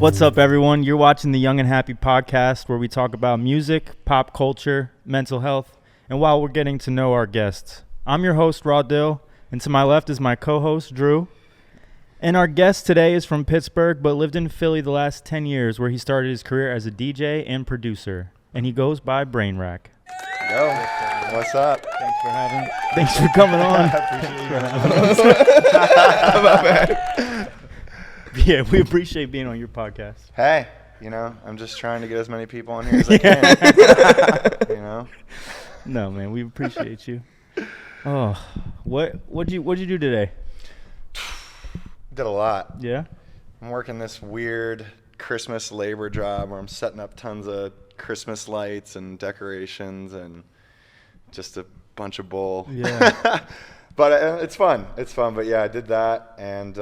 What's up, everyone? You're watching the Young and Happy podcast, where we talk about music, pop culture, mental health, and while we're getting to know our guests. I'm your host, Raw Dill, and to my left is my co-host, Drew. And our guest today is from Pittsburgh, but lived in Philly the last 10 years, where he started his career as a DJ and producer. And he goes by brainrack. Yo, what's up? Thanks for coming on. Yeah, we appreciate being on your podcast. Hey, I'm just trying to get as many people on here as I can. No, man, we appreciate you. Oh, what'd you do today? Did a lot. Yeah? I'm working this weird Christmas labor job where I'm setting up tons of Christmas lights and decorations and just a bunch of bull. Yeah. But it's fun. It's fun. But yeah, I did that. And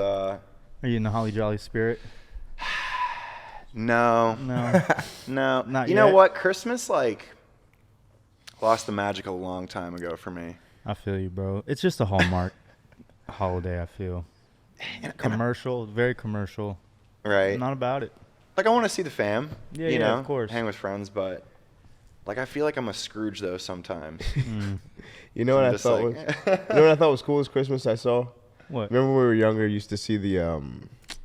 Are you in the holly jolly spirit? No. Not You yet. know what? Christmas lost the magic a long time ago for me. I feel you, bro. It's just a Hallmark holiday, I feel. Commercial, very commercial. Right. I'm not about it. I want to see the fam. Yeah, of course. Hang with friends, but I feel like I'm a Scrooge though sometimes. You know what I thought was? You know what I thought was cool this Christmas? I saw. What? Remember when we were younger? Used to see the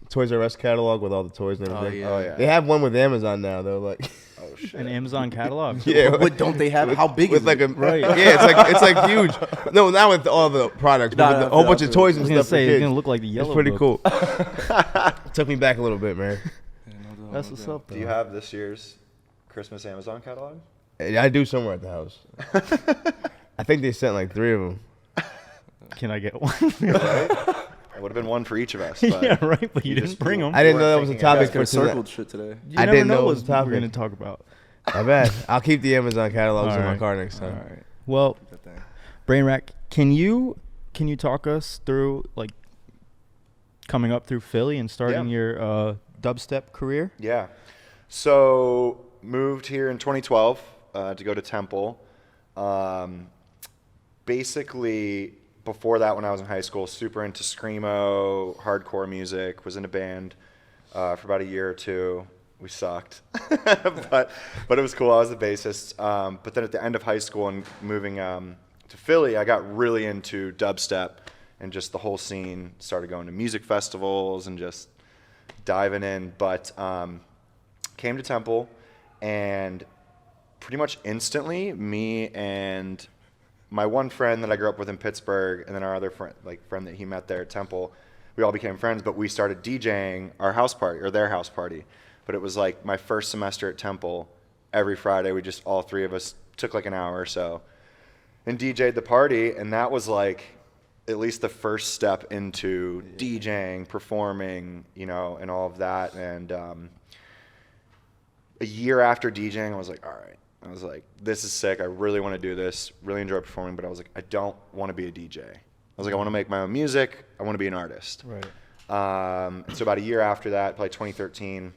Toys R Us catalog with all the toys and everything. Oh yeah. They have one with Amazon now though. Like. Oh shit. An Amazon catalog? Yeah. What don't they have? How big is with it? Right. Yeah, it's like huge. No, not with all the products, but with a whole bunch of toys I and was going to stuff for say, it's kids. going to look like the yellow It's pretty book. cool. Took me back a little bit, man. That's what's up, though. Do you have this year's Christmas Amazon catalog? I do somewhere at the house. I think they sent like 3 of them. Can I get one? Right? It would have been one for each of us. But Yeah, right, but you you didn't just- bring them. I didn't know that was a thinking about topic it. for Got tonight. circled shit today. You I never didn't know it what was a topic. we're going to talk about. My bad. I'll keep the Amazon catalogs All in my right. car next All time. right. Well, Good thing. Brainrack, can you talk us through, coming up through Philly and starting your dubstep career? Yeah. So moved here in 2012 to go to Temple. Basically, before that, when I was in high school, super into screamo, hardcore music. Was in a band for about a year or two. We sucked, but it was cool. I was the bassist. But then at the end of high school and moving to Philly, I got really into dubstep and just the whole scene. Started going to music festivals and just diving in. But came to Temple, and pretty much instantly, me and my one friend that I grew up with in Pittsburgh, and then our other friend that he met there at Temple, we all became friends. But we started DJing our house party, or their house party. But it was like my first semester at Temple. Every Friday, we just, all 3 of us, took like an hour or so and DJ'd the party. And that was at least the first step into DJing, performing, and all of that. And a year after DJing, I was like, all right. I was like, this is sick. I really want to do this. Really enjoy performing. But I was like, I don't want to be a DJ. I was like, I want to make my own music. I want to be an artist. Right. So about a year after that, probably 2013,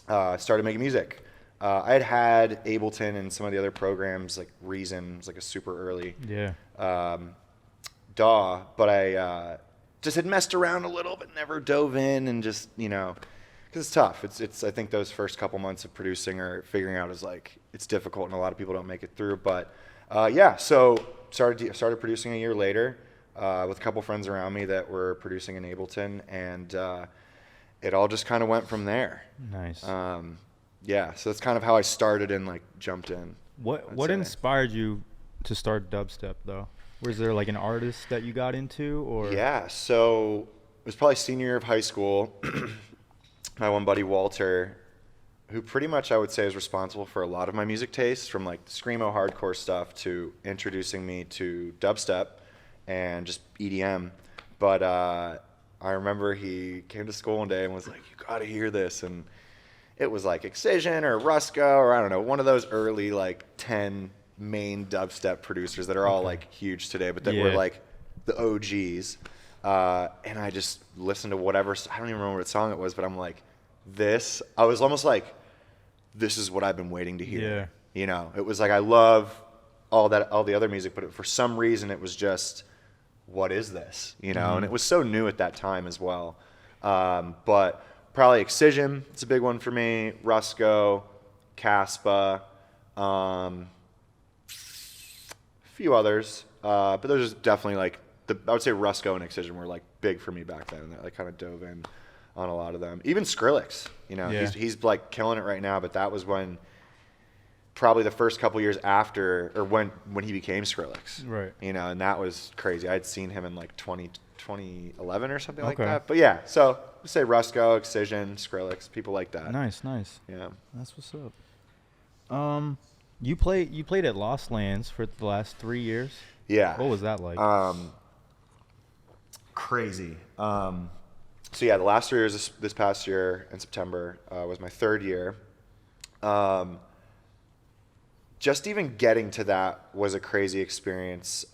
started making music. I had Ableton and some of the other programs, like Reason, was like a super early DAW, but I just had messed around a little, but never dove in, and just, because it's tough. It's I think those first couple months of producing or figuring out is it's difficult, and a lot of people don't make it through. But so started producing a year later with a couple friends around me that were producing in Ableton, and it all just kind of went from there. Nice. So that's kind of how I started and jumped in. What inspired you to start dubstep, though? Was there an artist that you got into, or? Yeah, so it was probably senior year of high school. My one buddy Walter, who pretty much I would say is responsible for a lot of my music tastes, from screamo hardcore stuff to introducing me to dubstep and just EDM. But I remember he came to school one day and was like, "You gotta hear this," and it was Excision or Ruska or I don't know, one of those early 10 main dubstep producers that are all huge today, but that were the OGs. And I just listened to whatever, I don't even remember what song it was, but I'm like, I was almost this is what I've been waiting to hear. Yeah. It was I love all the other music, but for some reason it was just, what is this? And it was so new at that time as well. But probably Excision. It's a big one for me. Rusko, Caspa, a few others. But those are definitely like I would say Rusko and Excision were like big for me back then, and I kind of dove in on a lot of them. Even Skrillex, he's like killing it right now. But that was when probably the first couple years after, or when he became Skrillex, right? And that was crazy. I had seen him in like 2011 or something like that. But yeah, so we say Rusko, Excision, Skrillex, people like that. Nice. Yeah, that's what's up. You played at Lost Lands for the last 3 years. Yeah. What was that like? Crazy. So yeah, the last 3 years, this past year in September, was my 3rd year. Just even getting to that was a crazy experience.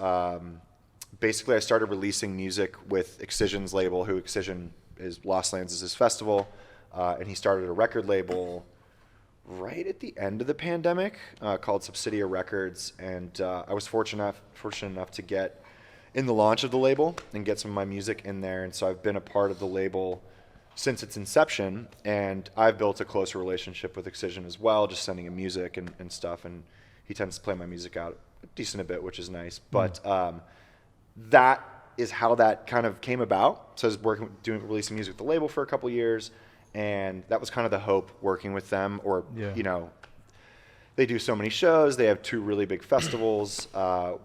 Basically, I started releasing music with Excision's label, who Excision is Lost Lands is his festival, and he started a record label right at the end of the pandemic called Subsidia Records, and I was fortunate enough to get in the launch of the label and get some of my music in there, and so I've been a part of the label since its inception, and I've built a closer relationship with Excision as well, just sending him music and stuff, and he tends to play my music out a decent bit, which is nice. But that is how that kind of came about. So I was releasing music with the label for a couple years, and that was kind of the hope working with them. Or they do so many shows. They have 2 really big festivals,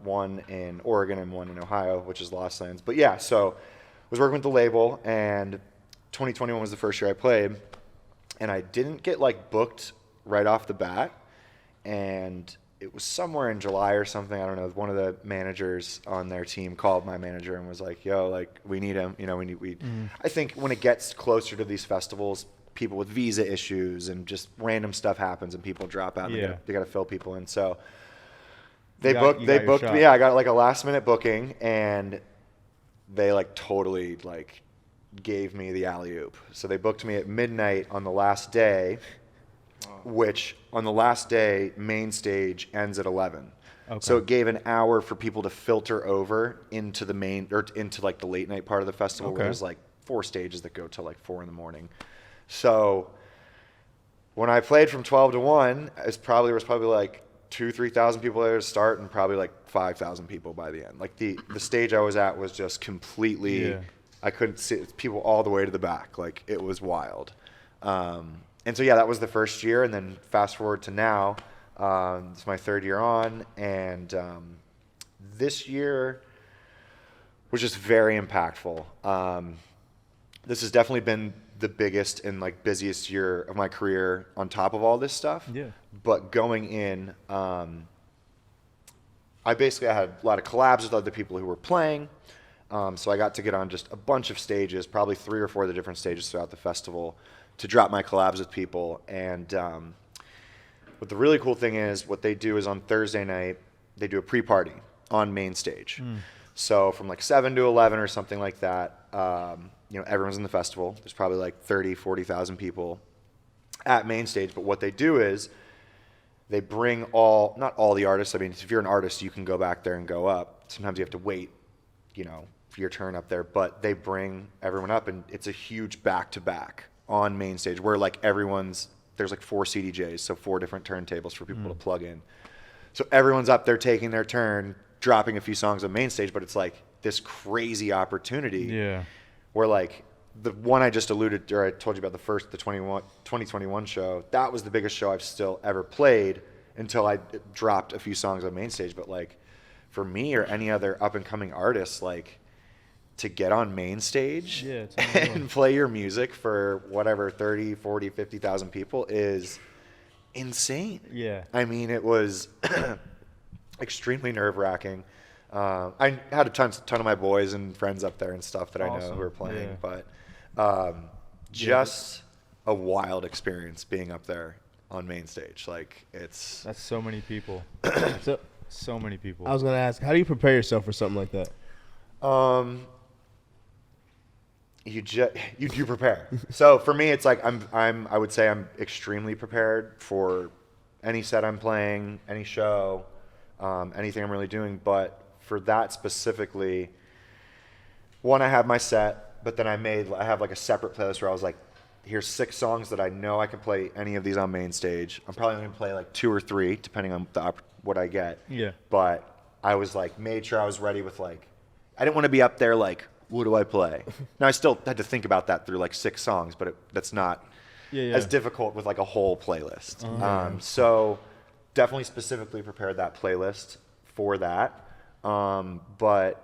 one in Oregon and one in Ohio, which is Lost Lands. But yeah, so I was working with the label, and 2021 was the first year I played, and I didn't get like booked right off the bat, and it was somewhere in July or something. I don't know. One of the managers on their team called my manager and was like, "Yo, like we need him. I think when it gets closer to these festivals, people with visa issues and just random stuff happens and people drop out. And they got to fill people in. So they booked me. Yeah, I got like a last minute booking, and they like totally like gave me the alley-oop. So they booked me at midnight on the last day. Which on the last day, main stage ends at 11. Okay. So it gave an hour for people to filter over into the main, or into like the late night part of the festival, where there's like 4 stages that go till like 4 a.m. So when I played from 12 to 1, there was probably like 2,000-3,000 people there to start, and probably like 5,000 people by the end. Like the stage I was at was just completely, I couldn't see people all the way to the back. Like it was wild. And so, yeah, that was the first year. And then fast forward to now, it's my 3rd year on. And this year was just very impactful. This has definitely been the biggest and like busiest year of my career on top of all this stuff. Yeah. But going in, I had a lot of collabs with other people who were playing. So I got to get on just a bunch of stages, probably 3 or 4 of the different stages throughout the festival, to drop my collabs with people. And what the really cool thing is, what they do is on Thursday night, they do a pre-party on main stage. So from like 7 to 11 or something like that, everyone's in the festival. There's probably like 30, 40,000 people at main stage. But what they do is they bring not all the artists. I mean, if you're an artist, you can go back there and go up. Sometimes you have to wait, for your turn up there. But they bring everyone up, and it's a huge back-to-back on main stage, where like there's like 4 CDJs, so 4 different turntables for people to plug in. So everyone's up there taking their turn, dropping a few songs on main stage, but it's like this crazy opportunity. Yeah. Where like the one I just alluded, or I told you about the 2021 show, that was the biggest show I've still ever played until I dropped a few songs on main stage. But like for me or any other up and coming artist, like to get on main stage and play your music for whatever 30, 40, 50,000 people is insane. Yeah. I mean, it was extremely nerve-wracking. I had a ton of my boys and friends up there and stuff that I know who are playing, but just a wild experience being up there on main stage. Like that's so many people. so many people. I was gonna ask, how do you prepare yourself for something like that? You do prepare. So for me, it's like I would say I'm extremely prepared for any set I'm playing, any show, anything I'm really doing. But for that specifically, one, I have my set, but then I have like a separate playlist where I was like here's 6 songs that I know I can play any of these on main stage. I'm probably going to play like 2 or 3, depending on what I get. Yeah. But I was like, made sure I was ready with like, I didn't want to be up there like, what do I play? Now I still had to think about that through like 6 songs, but that's not as difficult with like a whole playlist. So definitely specifically prepared that playlist for that. But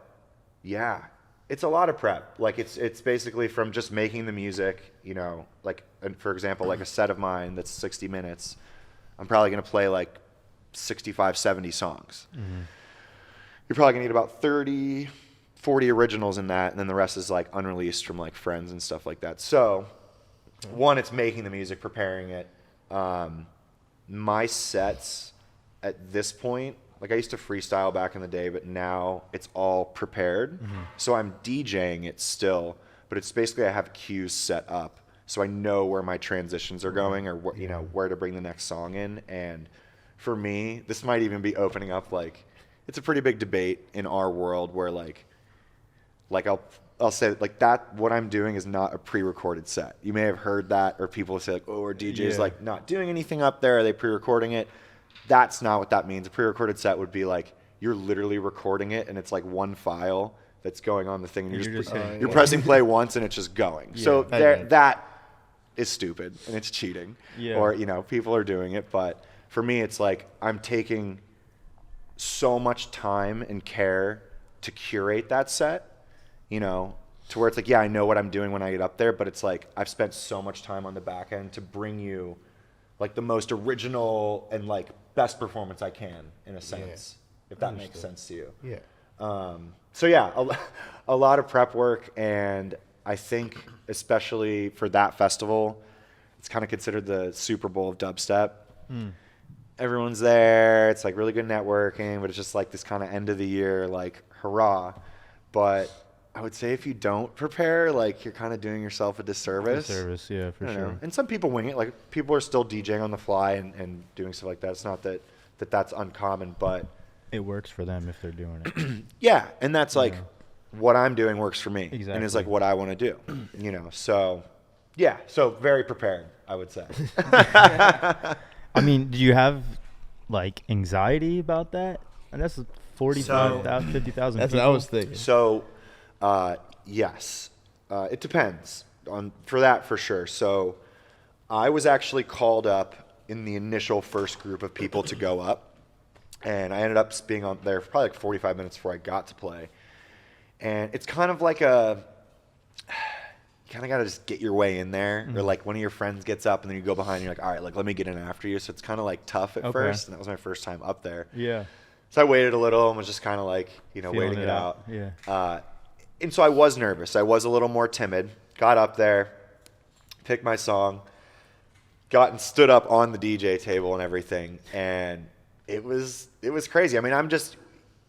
yeah, it's a lot of prep. Like it's basically from just making the music, you know, like, and for example, like a set of mine that's 60 minutes, I'm probably going to play like 65, 70 songs. You're probably going to need about 30, 40 originals in that, and then the rest is like unreleased from like friends and stuff like that. So one, it's making the music, preparing it. My sets at this point, like I used to freestyle back in the day, but now it's all prepared. So I'm DJing it still, but it's basically I have cues set up, so I know where my transitions are going, or you know, where to bring the next song in. And for me, this might even be opening up like, it's a pretty big debate in our world where like I'll say like that what I'm doing is not a pre-recorded set. You may have heard that, or people say like, oh, our DJ's like not doing anything up there, are they pre-recording it? That's not what that means. A pre-recorded set would be like you're literally recording it, and it's like one file that's going on the thing, and you're pressing play once and it's just going. So that is stupid and it's cheating. Or you know, people are doing it, but for me it's like I'm taking so much time and care to curate that set, you know, to where it's like, yeah, I know what I'm doing when I get up there, but it's like I've spent so much time on the back end to bring you like the most original and like best performance I can, in a sense, if that makes sense to you. So yeah, a lot of prep work, and I think especially for that festival, it's kind of considered the Super Bowl of dubstep. Everyone's there. It's like really good networking, but it's just like this kind of end of the year, like hurrah. But I would say if you don't prepare, like you're kind of doing yourself a disservice. Yeah, for sure. And some people wing it. Like people are still DJing on the fly and doing stuff like that. It's not that that's uncommon, but it works for them if they're doing it. Yeah, and that's like what I'm doing works for me. Exactly. And is like what I want to do. You know, so yeah, so very prepared, I would say. I mean, do you have like anxiety about that? And that's 45,000, 50,000 That's people. what I was thinking. So, yes, it depends for that for sure. So, I was actually called up in the initial first group of people to go up, and I ended up being on there for probably like 45 minutes before I got to play. And it's kind of like you kind of got to just get your way in there, or like one of your friends gets up and then you go behind and you're like, all right, like let me get in after you. So it's kind of like tough at first, and that was my first time up there. So I waited a little and was just kind of like, you know, waiting it out. And so I was nervous. I was a little more timid. Got up there, picked my song, got and stood up on the DJ table and everything, and it was crazy. I mean,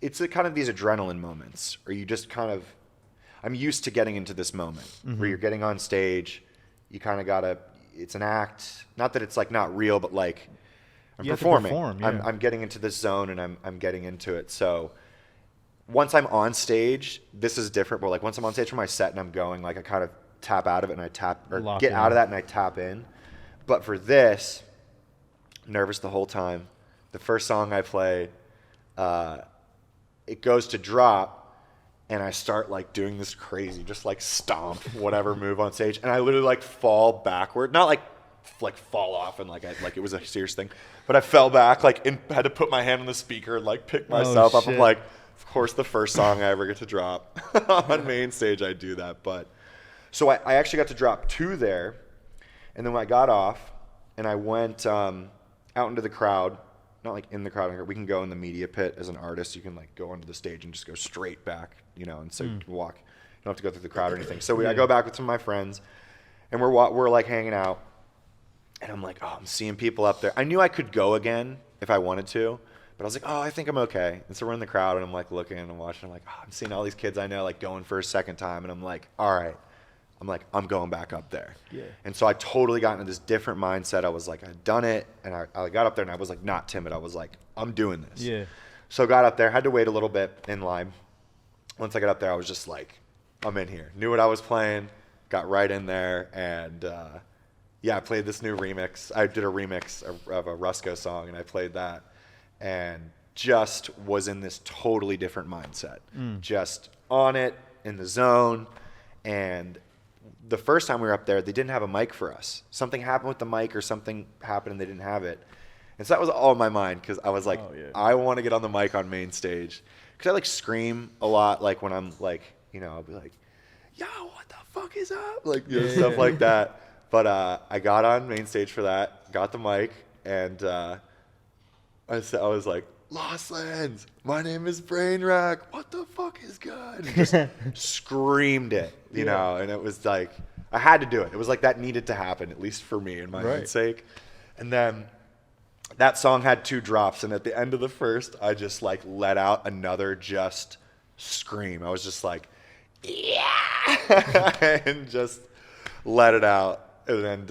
it's kind of these adrenaline moments, or you just kind of, I'm used to getting into this moment where you're getting on stage, you kind of gotta, it's an act, not that it's like not real, but like I'm performing. I'm getting into this zone, and I'm getting into it. So once I'm on stage, this is different. But like once I'm on stage for my set and I'm going, like I kind of tap out of it and I get out of that and I tap in. But for this, nervous the whole time. The first song I play, it goes to drop, and I start like doing this crazy, just like stomp, whatever move on stage, and I literally like fall backward, not like fall off and like it was a serious thing, but I fell back, like, and had to put my hand on the speaker and like pick myself up. I'm like, of course, the first song I ever get to drop on main stage, I do that. But so I actually got to drop 2 there, and then when I got off and I went out into the crowd, not like in the crowd, we can go in the media pit as an artist. You can like go onto the stage and just go straight back, you know, and so you can walk. You don't have to go through the crowd or anything. So I go back with some of my friends, and we're like hanging out, and I'm like, oh, I'm seeing people up there. I knew I could go again if I wanted to, but I was like, oh, I think I'm okay. And so we're in the crowd, and I'm like looking and I'm watching. I'm like, oh, I'm seeing all these kids I know like going for a second time, and I'm like, all right. I'm going back up there. And so I totally got into this different mindset. I was like, I'd done it, and I got up there, and I was like not timid. I was like, I'm doing this. So I got up there, had to wait a little bit in line. Once I got up there, I was just like, I'm in here. Knew what I was playing, got right in there, and I played this new remix. I did a remix of a Rusko song, and I played that, and just was in this totally different mindset. Just on it, in the zone. And the first time we were up there, they didn't have a mic for us. Something happened with the mic, or something happened and they didn't have it. And so that was all in my mind, because I was like, I want to get on the mic on main stage. Because I like scream a lot, like when I'm like, I'll be like, yo, what the fuck is up? Like, stuff like that. But I got on main stage for that, got the mic, and I was like, Lost Lands, my name is Brainrack, what the fuck is good? And just screamed it, you know, and it was like, I had to do it. It was like that needed to happen, at least for me and my own sake. And then that song had 2 drops, and at the end of the first, I just like let out another just scream. I was just like, yeah, and just let it out. And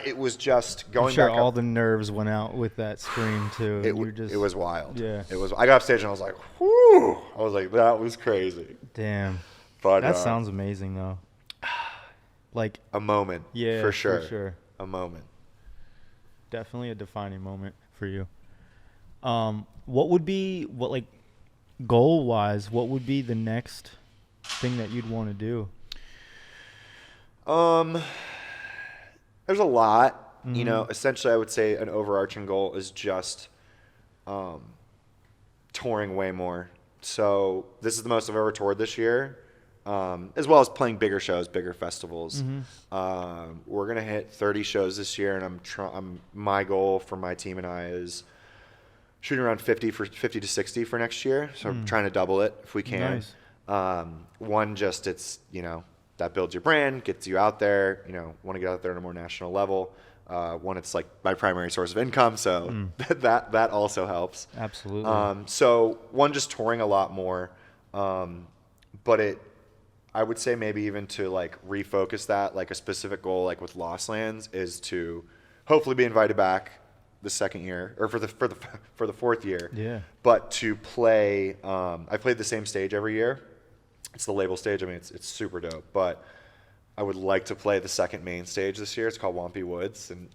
it was just going. I'm sure back all up. the nerves went out with that scream too. It was wild. Yeah. It was. I got off stage and I was like, whoo! I was like, that was crazy. Damn. But that sounds amazing though. Like a moment. Yeah, for sure. For sure. A moment. Definitely a defining moment for you. What would be goal wise? What would be the next thing that you'd want to do? There's a lot, essentially I would say an overarching goal is just touring way more. So this is the most I've ever toured this year, as well as playing bigger shows, bigger festivals. We're going to hit 30 shows this year, and my goal for my team and I is shooting around 50 to 60 for next year. So I'm trying to double it if we can. Nice. One, just it's, that builds your brand, gets you out there, want to get out there on a more national level. One, it's like my primary source of income, so that also helps. Absolutely. So one, just touring a lot more, but I would say maybe even to like refocus that, like a specific goal, like with Lost Lands, is to hopefully be invited back the second year, or for the fourth year. Yeah. But to play, I played the same stage every year. It's the label stage. I mean, it's super dope. But I would like to play the second main stage this year. It's called Wampy Woods, and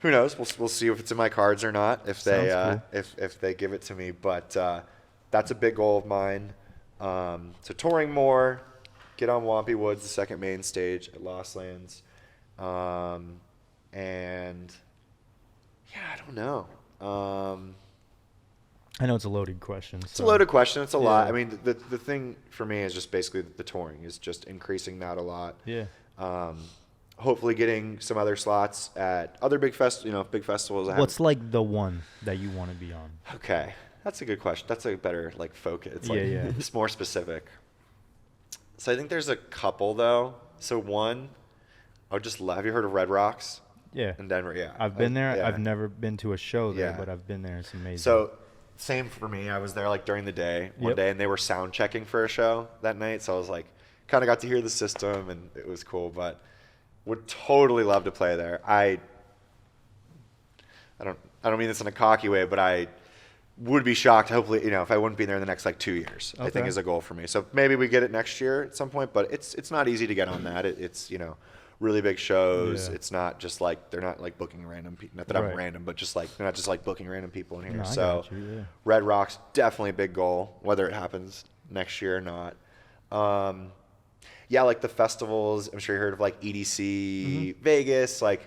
who knows? We'll see if it's in my cards or not. If they if they give it to me. But that's a big goal of mine. So touring more, get on Wampy Woods, the second main stage at Lost Lands, and I don't know. I know it's a loaded question. It's a loaded question. It's a lot. I mean, the thing for me is just basically the touring is just increasing that a lot. Yeah. Hopefully getting some other slots at other big festivals. What's like the one that you want to be on? Okay, that's a good question. That's a better like focus. It's like it's more specific. So I think there's a couple though. So one, have you heard of Red Rocks? Yeah. In Denver, yeah. I've been there. Yeah. I've never been to a show there, but I've been there. It's amazing. So same for me. I was there like during the day one day, and they were sound checking for a show that night. So I was like, kind of got to hear the system, and it was cool. But would totally love to play there. I don't mean this in a cocky way, but I would be shocked. Hopefully, if I wouldn't be there in the next like 2 years. I think is a goal for me. So maybe we get it next year at some point. But it's not easy to get on that. It's really big shows. Yeah. It's not just like they're not like booking random people. Not that I'm random, but just like they're not just like booking random people in here. No, so Red Rocks definitely a big goal, whether it happens next year or not. Like the festivals. I'm sure you heard of like EDC Vegas. Like,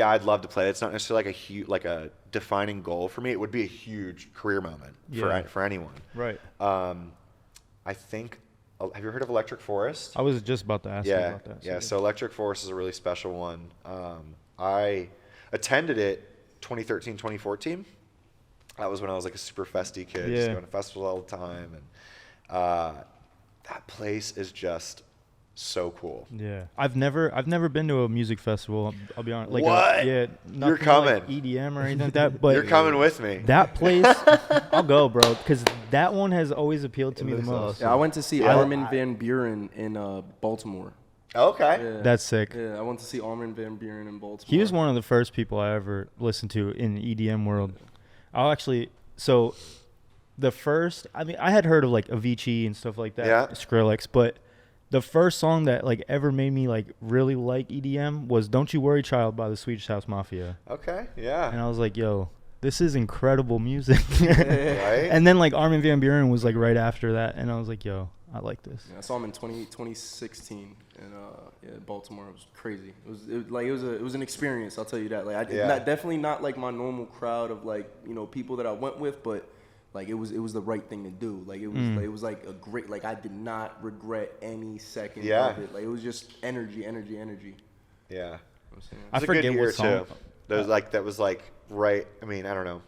I'd love to play. It's not necessarily like a defining goal for me. It would be a huge career moment for anyone. Right. I think. Have you heard of Electric Forest? I was just about to ask you about that. Yeah, so Electric Forest is a really special one. I attended it 2013, 2014. That was when I was like a super festy kid, just going to festivals all the time. And that place is just so cool. Yeah. I've never been to a music festival, I'll be honest. Like what? Nothing You're coming. like EDM or anything like that. But you're coming with me. That place, I'll go, bro, because that one has always appealed to me the most. Yeah, I went to see Armin van Buuren in Baltimore. Okay. Yeah. That's sick. Yeah, I went to see Armin van Buuren in Baltimore. He was one of the first people I ever listened to in the EDM world. I had heard of like Avicii and stuff like that, Skrillex, but the first song that like ever made me like really like EDM was "Don't You Worry, Child" by the Swedish House Mafia. Okay, yeah. And I was like, yo, this is incredible music. Right? And then like Armin van Buuren was like right after that, and I was like, yo, I like this. Yeah, I saw him in 2016 in Baltimore. It was crazy. It was an experience. I'll tell you that. Like definitely not like my normal crowd of like people that I went with, but like it was the right thing to do. Like it was like a great, like I did not regret any second of it. Like it was just energy. Yeah. You know what I'm saying? I It was a forget good year what song. too. That was like right. I mean, I don't know.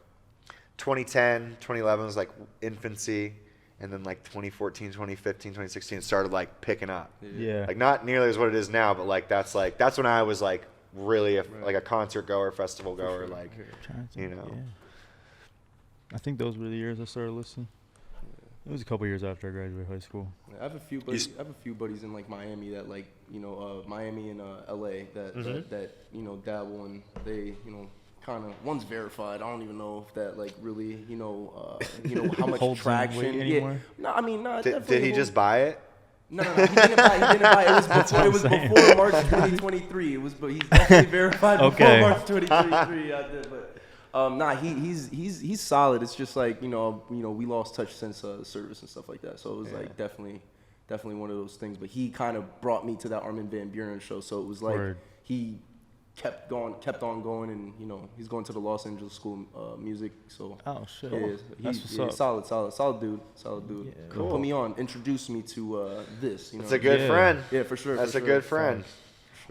2010, 2011 was like infancy, and then like 2014, 2015, 2016 it started like picking up. Yeah. Like not nearly as what it is now, but like that's when I was like really like a concert goer, festival goer, like Yeah. I think those were the years I started listening. It was a couple years after I graduated high school. I have a few buddies in like Miami that like Miami and LA that dabble, and they kind of, one's verified. I don't even know if that like really how much Holds any traction weight anymore? No, I mean no. Did he just buy it? No, he didn't buy it. It was before March 2023. He's definitely verified before March 2023. I did, but he's solid. It's just like we lost touch since service and stuff like that. So it was like definitely one of those things. But he kind of brought me to that Armin van Buuren show. So it was like he kept on going, and he's going to the Los Angeles School of Music. So shit, he's solid dude. Yeah, cool. Put me on, introduced me to this. It's a good friend. Yeah, for sure. That's a good friend.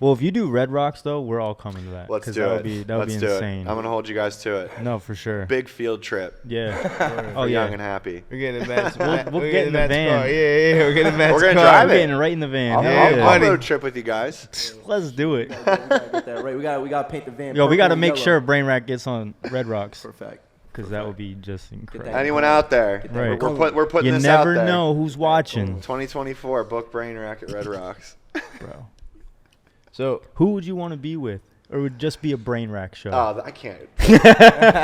Well, if you do Red Rocks though, we're all coming to that. Let's do it. That would be insane. I'm gonna hold you guys to it. No, for sure. Big field trip. Yeah. For Young and Happy. We're getting in Matt's We'll get in the van. car. Yeah. We're getting in Matt's We're gonna car. drive We're it. getting right in the van. I'll road trip with you guys. Let's do it. We gotta get that right. We gotta paint the van. Yo, we got to purple make and sure yellow. Brainrack gets on Red Rocks, For a fact. because that would be just incredible. Anyone out there? Right. We're putting You this out never there. know who's watching, 2024, book Brainrack at Red Rocks. bro. So Who would you want to be with, or would it just be a Brainrack show? I can't.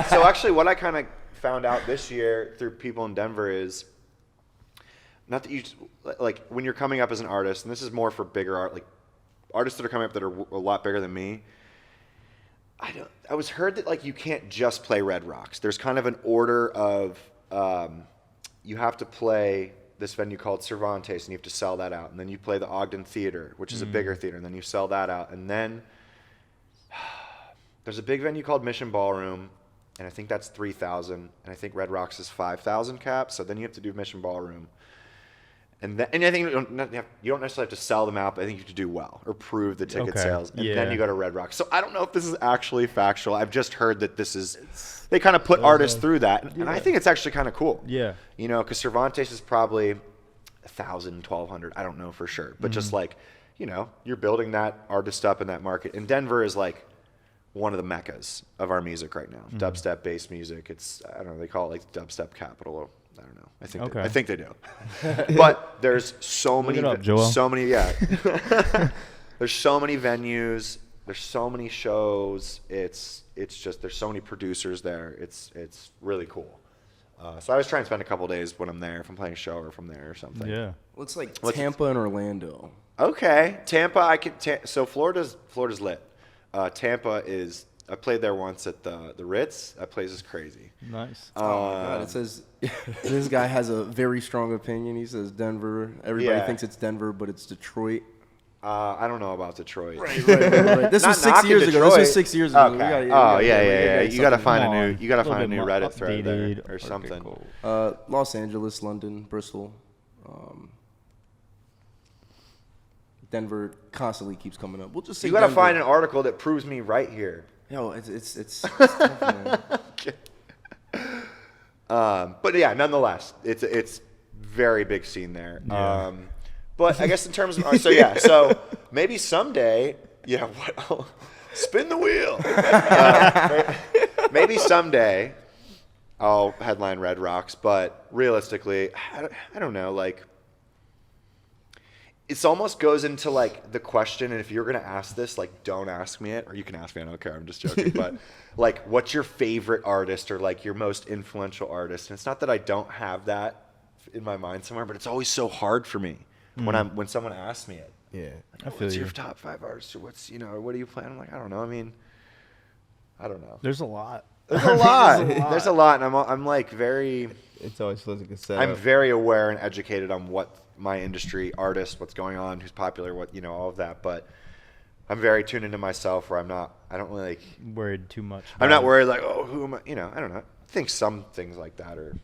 So actually, what I kind of found out this year through people in Denver is not that you like when you're coming up as an artist, and this is more for bigger art, like artists that are coming up that are a lot bigger than me. I was heard that like you can't just play Red Rocks. There's kind of an order of you have to play this venue called Cervantes, and you have to sell that out, and then you play the Ogden Theater, which is a bigger theater, and then you sell that out, and then there's a big venue called Mission Ballroom, and I think that's 3,000, and I think Red Rocks is 5,000 cap. So then you have to do Mission Ballroom, and I think you don't necessarily have to sell them out, but I think you have to do well or prove the ticket sales, and then you go to Red Rocks. So I don't know if this is actually factual. I've just heard that this is. They kind of put artists through that, and I think it's actually kind of cool. Yeah. Because Cervantes is probably 1,000, 1,200. I don't know for sure, but just like, you're building that artist up in that market. And Denver is like one of the meccas of our music right now. Dubstep based music. It's, I don't know, they call it like the dubstep capital. I don't know. I think they do. But there's so many, it up, Joel. There's so many venues. There's so many shows. It's just there's so many producers there. It's really cool. So I was trying to spend a couple days when I'm there, if I'm playing a show or if I'm there or something. Yeah. Looks like Tampa and Orlando. Okay, Tampa. So Florida's lit. Tampa is. I played there once at the Ritz. That place is crazy. Nice. Oh my God! It says this guy has a very strong opinion. He says Denver. Everybody thinks it's Denver, but it's Detroit. I don't know about Detroit. Right. This was 6 years ago. Detroit. This was 6 years ago. Okay. You gotta find Come a on. new. You gotta find a Little new bit more Reddit thread there updated. or something. Cool. Los Angeles, London, Bristol, Denver constantly keeps coming up. We'll just say You gotta Denver. find an article that proves me right here. Yo, it's tough, man. But yeah, nonetheless, it's very big scene there. Yeah. But I guess in terms of so maybe someday, spin the wheel. Maybe someday I'll headline Red Rocks, but realistically, I don't know. Like, it almost goes into like the question, and if you're gonna ask this, like, don't ask me it, or you can ask me. I don't care. I'm just joking. But like, what's your favorite artist or like your most influential artist? And it's not that I don't have that in my mind somewhere, but it's always so hard for me. when someone asks me it. Yeah. Like, what's your top 5 artists, or what's, or what do you plan? I'm like, I don't know. I mean, I don't know. There's a lot. There's a lot. There's a lot, and I'm like very. It's always feels like a setup. I'm very aware and educated on what my industry, artists, what's going on, who's popular, what all of that. But I'm very tuned into myself, where I don't really worried too much. I'm not worried like, oh, who am I? I don't know. I think some things like that or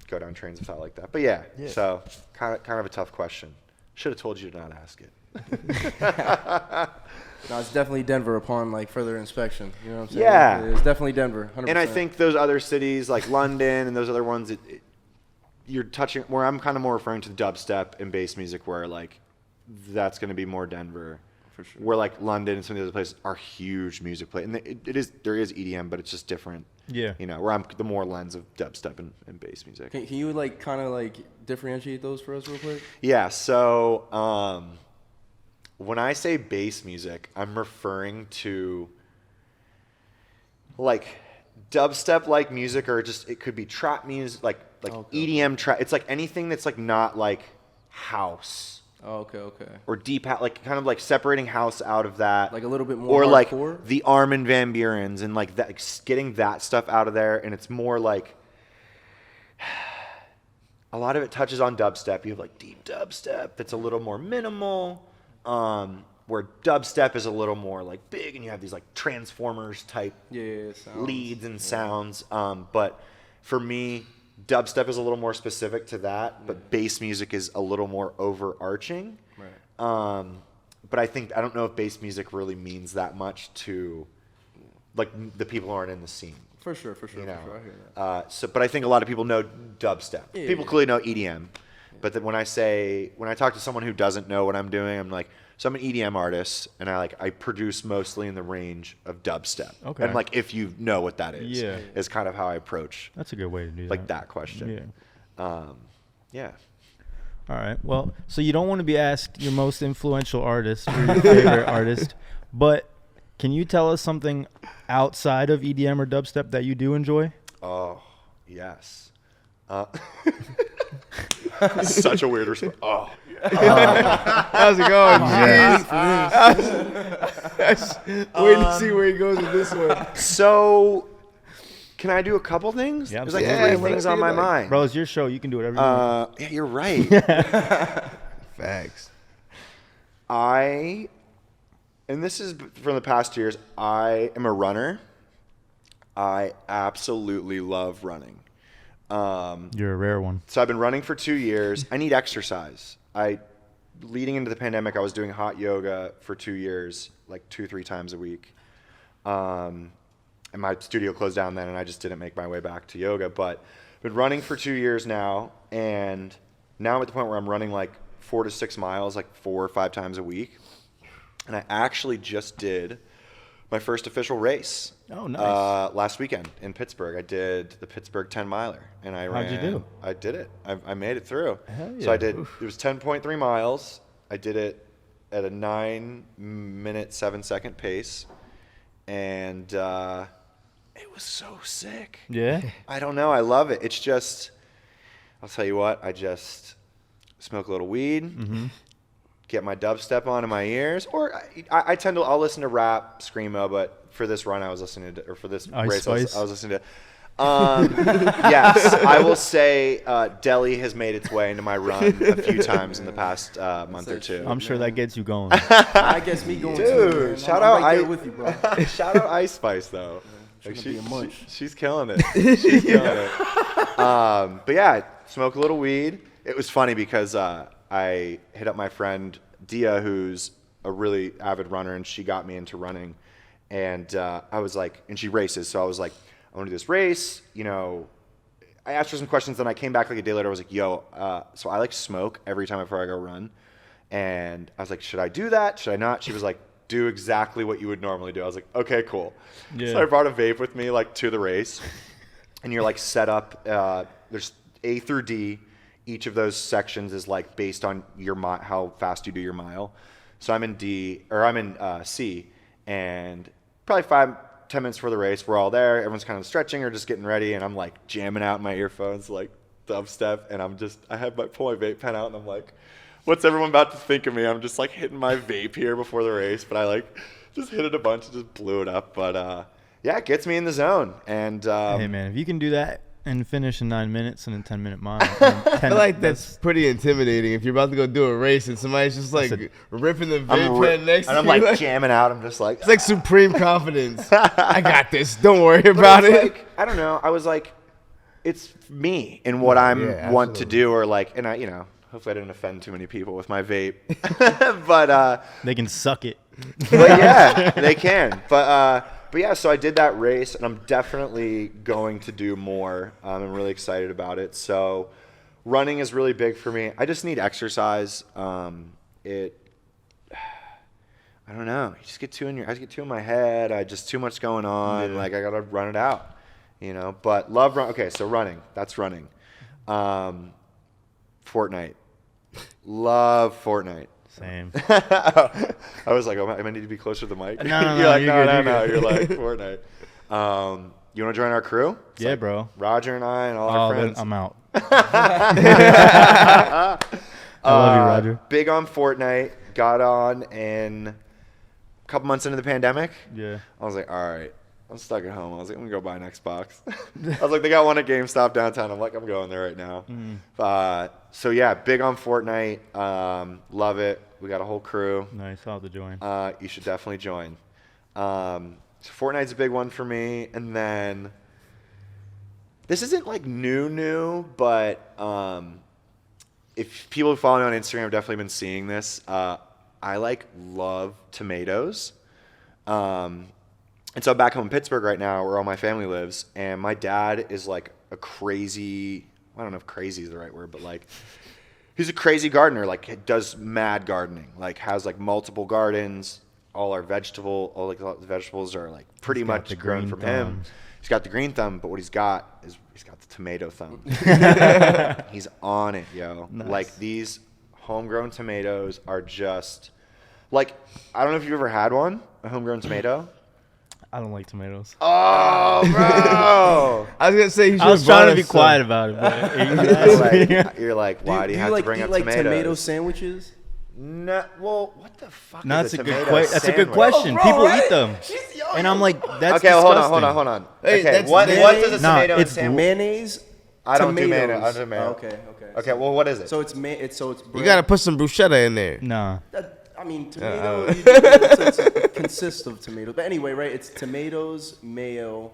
go down trains of thought like that. But yeah. So kind of a tough question. Should have told you to not ask it. No, it's definitely Denver upon further inspection. You know what I'm saying? Yeah. It's definitely Denver, 100%. And I think those other cities like London and those other ones, you're touching where I'm kind of more referring to dubstep and bass music, where that's going to be more Denver. For sure. Where London and some of the other places are huge music places, and there is EDM, but it's just different. Yeah. Where I'm the more lens of dubstep and bass music. Can you kind of differentiate those for us real quick? Yeah. So when I say bass music, I'm referring to dubstep like music, or just it could be trap music, EDM trap. It's anything that's not house. Oh, okay. Or deep house, kind of separating house out of that. A little bit more or hardcore? The Armin van Buurens and that, getting that stuff out of there, and it's more a lot of it touches on dubstep. You have deep dubstep that's a little more minimal, where dubstep is a little more big, and you have these Transformers type leads and sounds. But for me, dubstep is a little more specific to that, but bass music is a little more overarching. Right. But I don't know if bass music really means that much to the people who aren't in the scene. For sure. I hear that. But I think a lot of people know dubstep. People clearly know EDM. But then when I talk to someone who doesn't know what I'm doing, I'm like, so I'm an EDM artist, and I produce mostly in the range of dubstep. Okay. And if you know what that is, Yeah. is kind of how I approach That's a good way to do that. that question. Yeah. Yeah. All right. Well, so you don't want to be asked your most influential artist or your favorite artist, but can you tell us something outside of EDM or dubstep that you do enjoy? Oh, yes. Such a weird response. Oh. How's it going? Wait to see where he goes with this one. So, can I do a couple things? Yeah, There's absolutely. 3 things on my mind. Bro, it's your show. You can do whatever you want. Yeah, you're right. Facts. And this is from the past years, I am a runner. I absolutely love running. You're a rare one. So I've been running for 2 years. I need exercise. Leading into the pandemic, I was doing hot yoga for 2 years, 2-3 times a week. And my studio closed down then, and I just didn't make my way back to yoga. But I've been running for 2 years now, and now I'm at the point where I'm running 4 to 6 miles, 4 or 5 times a week. And I actually just did my first official race. Oh, nice. Last weekend in Pittsburgh. I did the Pittsburgh 10 miler, and How'd you do? I did it. I made it through. Hell yeah. So I did. It was 10.3 miles. I did it at a 9-minute 7-second pace, and it was so sick. Yeah? I don't know. I love it. It's just, I'll tell you what. I just smoke a little weed. Get my dubstep on in my ears, or I tend to, I'll listen to rap, screamo, but for this run I was listening to, or for this race I was listening to, yes, I will say Delhi has made its way into my run a few times in the past month or two. I'm sure that gets you going. That gets me going too, Dude, man. shout I'm out right there with you, bro. Shout out Ice Spice though. Be a munch. She's killing it. She's killing it. But yeah, smoke a little weed. It was funny because I hit up my friend Dia, who's a really avid runner, and she got me into running. And I was like, and she races, so I was like, I want to do this race. I asked her some questions, then I came back a day later. I was like, yo, so I smoke every time before I go run. And I was like, should I do that? Should I not? She was like, do exactly what you would normally do. I was like, okay, cool. Yeah. So I brought a vape with me to the race. And you're set up, there's A through D. Each of those sections is based on your how fast you do your mile. So I'm in C, and probably 5-10 minutes before the race, we're all there. Everyone's kind of stretching or just getting ready, and I'm jamming out my earphones dubstep, and I pull my vape pen out, and I'm what's everyone about to think of me? I'm just like hitting my vape here before the race, but I like just hit it a bunch and just blew it up. But yeah, it gets me in the zone. And hey man, if you can do that and finish in 9 minutes and a 10-minute mile, I feel like that's pretty intimidating. If you're about to go do a race and somebody's just like ripping the vape pen next to you, and I'm like jamming out. I'm just like, it's like supreme confidence. I got this. Don't worry about it. Like, I don't know. I was like, it's me and what I'm want to do, or like, and I, hopefully I didn't offend too many people with my vape, but they can suck it. But yeah, they can. But yeah, so I did that race, and I'm definitely going to do more. I'm really excited about it. So running is really big for me. I just need exercise. I don't know. You just get I get too in my head. I just too much going on. Yeah. Like I gotta run it out, But love run. Okay, so running. That's running. Fortnite. Love Fortnite. Same. I was like, I need to be closer to the mic. No, you're like, no. You're like Fortnite. You want to join our crew? It's yeah, like bro. Roger and I and all our friends. I'm out. I love you, Roger. Big on Fortnite. Got on in a couple months into the pandemic. Yeah. I was like, all right. I'm stuck at home. I was like, I'm going to go buy an Xbox. I was like, they got one at GameStop downtown. I'm like, I'm going there right now. So, yeah, big on Fortnite. Love it. We got a whole crew. Nice. I'll have to join. You should definitely join. So Fortnite's a big one for me. And then this isn't like new, but if people who follow me on Instagram have definitely been seeing this. I love tomatoes. And so I'm back home in Pittsburgh right now where all my family lives, and my dad is like a crazy, I don't know if crazy is the right word, but like he's a crazy gardener, like does mad gardening, like has like multiple gardens, all the vegetables are like pretty much grown from him. He's got the green thumb, but what he's got is he's got the tomato thumb. He's on it, yo. Nice. Like these homegrown tomatoes are just like, I don't know if you've ever had one, a homegrown tomato. I don't like tomatoes. Oh, bro! I was gonna say I was trying to be quiet about it, but you're like, why do you have to bring up like tomatoes? Tomato sandwiches? No, well, what the fuck? No, is that's a good tomato That's a good sandwich? question. Bro, People right? eat them, and I'm like, that's okay. disgusting. Hold on. Hey, Okay, that's what mayonnaise? does a tomato it's sandwich? Mayonnaise. I don't do tomatoes. mayonnaise. I don't do mayo. Okay. Okay, well, what is it? So it's bread. You gotta put some bruschetta in there. Nah. I mean, tomato it consists of tomatoes. But anyway, right? It's tomatoes, mayo,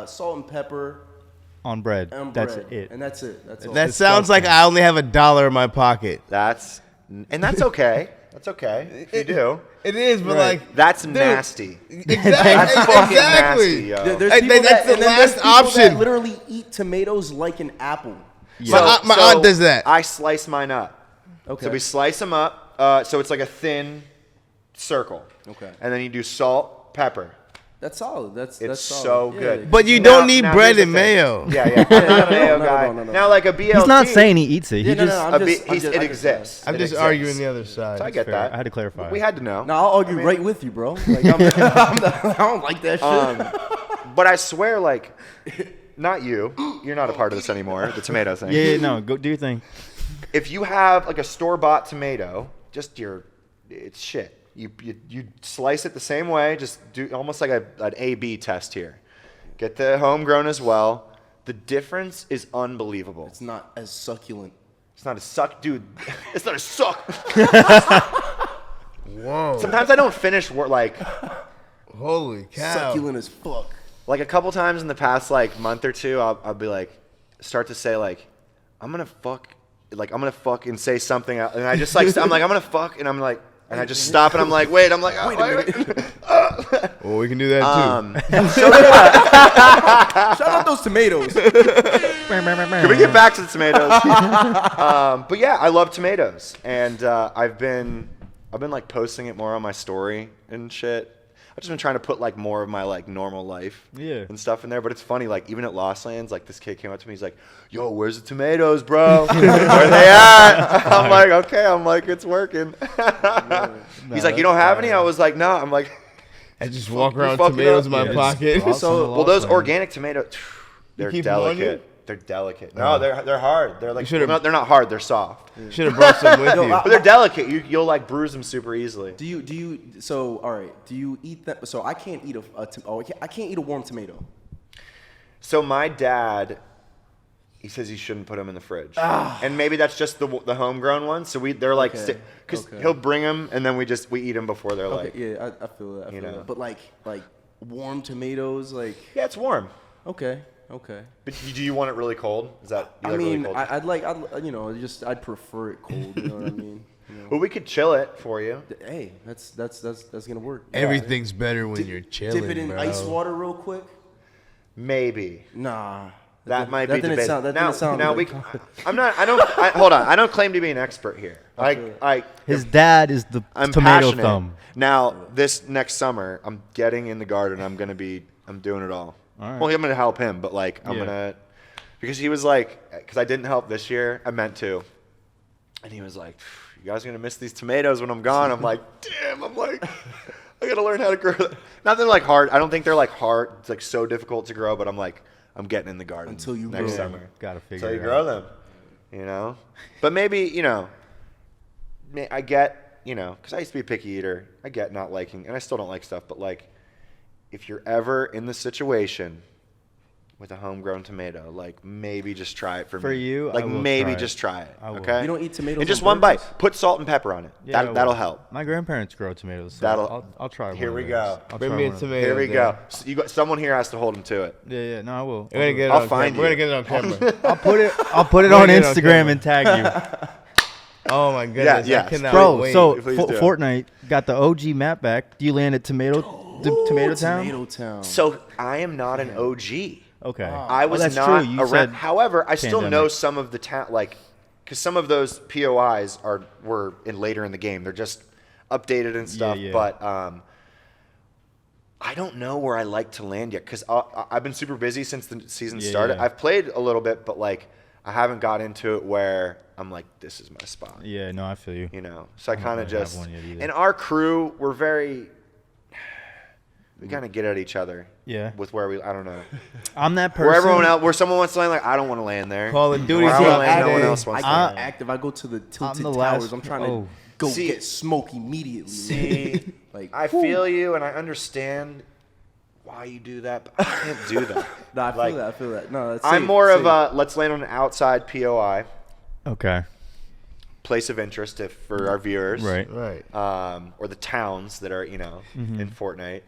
salt and pepper. On bread. That's bread. it. And that's it. That's all. That sounds like I only have $1 in my pocket. That's okay. That's okay if you do. It is, but like That's nasty. Exactly. That's fucking nasty, yo. There's Hey, people that's the and then last there's people option. that literally eat tomatoes like an apple. Yeah. My aunt does that. I slice mine up. Okay. So we slice them up. So it's like a thin circle. Okay. And then you do salt, pepper. That's solid. That's It's solid. so Yeah, good. yeah. But you Now- don't need now bread here's the and thing. mayo. Yeah. I'm not a mayo No, guy. no. Now, like a BLT. He's not saying he eats it. He Yeah, no, just. no, I'm just- it exists. I'm It just exists. arguing the other side. So I get fair. that. I had to clarify. We had to know. No, I'll argue right with you, bro. Like, I don't like that shit. But I swear, like, not you. You're not a part of this anymore. The tomato thing. Yeah, no, go do your thing. If you have like a store-bought tomato, it's shit. You slice it the same way. Just do almost like an A/B test here. Get the homegrown as well. The difference is unbelievable. It's not as succulent. It's not a suck, dude. It's not a suck. Whoa. Sometimes I don't finish like Holy cow. Succulent as fuck. a couple times in the past like month or two. I'll be like start to say like I'm gonna fuck and say something, and I just like I'm like I'm gonna fuck, and I'm like. And I just stop and I'm like, wait. I'm like, oh, wait. Well, we can do that too. Shout out those tomatoes. Can we get back to the tomatoes? But yeah, I love tomatoes, and I've been like posting it more on my story and shit. I've just been trying to put like more of my like normal life and stuff in there. But it's funny, like even at Lost Lands, like this kid came up to me, he's like, "Yo, where's the tomatoes, bro? Where are they at?" I'm like, "Okay." I'm like, "It's working." He's like, "You don't have any?" I was like, "No." I'm like, I just walk around with fucking tomatoes up. in my Yeah, pocket. it's awesome. well, those organic tomatoes, they're keep them on you? delicate. They're delicate. No, they're hard. They're like they're not hard. They're soft. Should have brought some with you. But they're delicate. You'll like bruise them super easily. Do you? So all right. Do you eat that? So I can't eat I can't eat a warm tomato. So my dad, he says you shouldn't put them in the fridge, and maybe that's just the homegrown ones. So they're like, because he'll bring them, and then we eat them before they're like. Yeah, I feel that. I feel that. But like warm tomatoes, like. Yeah, it's warm. Okay. But do you want it really cold? Is that? I mean, really cold? I'd prefer it cold. You know what I mean? Well, we could chill it for you. Hey, that's gonna work. Everything's better when you're chilling, Dip it in bro. ice water real quick. Maybe. Nah. That might be didn't debatable. didn't sound now like- hold on. I don't claim to be an expert here. His dad is the I'm tomato passionate. thumb. Now, this next summer, I'm getting in the garden. I'm doing it all. All right. Well, I'm gonna help him, but because he was like, because I didn't help this year, I meant to, and he was like, you guys are gonna miss these tomatoes when I'm gone. I'm like, damn. I'm like, I gotta learn how to grow. Not that they're like hard. I don't think they're like hard. It's like so difficult to grow, but I'm like, I'm getting in the garden until you next grow summer. Gotta figure Until it you grow out. them, But maybe I get because I used to be a picky eater. I get not liking, and I still don't like stuff. But like, if you're ever in the situation with a homegrown tomato, like maybe just try it for me. For you, like I will maybe try it. just try it. I will. Okay. You don't eat tomatoes And just on one bite. purpose? Put salt and pepper on it. Yeah, That'll help. My grandparents grow tomatoes. So I'll try. Here one we of go. those. I'll Bring try me a one of those. tomato. Here we go. So someone here has to hold him to it. Yeah. No, I will. We're gonna get it I'll on find camera. We're you. gonna get it on camera. I'll put it on Bring it on Instagram camera. and tag you. Oh my goodness! Yeah, I cannot Bro, wait. so Please do. Fortnite got the OG map back. Do you land at Tomato Town? Tomato Town. So I am not an OG. Okay. I was that's not true. You around. said However, I still know pandemic. some of the because some of those POIs were later in the game. They're just updated and stuff. Yeah. But I don't know where I like to land yet because I've been super busy since the season started. Yeah. I've played a little bit, but like I haven't got into it where I'm like, this is my spot. Yeah, no, I feel you. So I don't kind of really have just one yet either. and our crew we kind of get at each other. Yeah. With where I don't know. I'm that person. Where everyone else, where someone wants to land, like I don't want to land there. Call of Duty. Where I Yeah, wanna land, no one I- else wants to I land. get active. I go to the tilted the towers. last- I'm trying oh. to go See- get smoke immediately. See, like I feel you, and I understand why you do that, but I can't do that. No, I feel Like, that. I feel that. No, that's I'm safe, more of safe. a let's land on an outside POI, Okay. place of interest for our viewers, Right. Right. or the towns that are Mm-hmm. in Fortnite.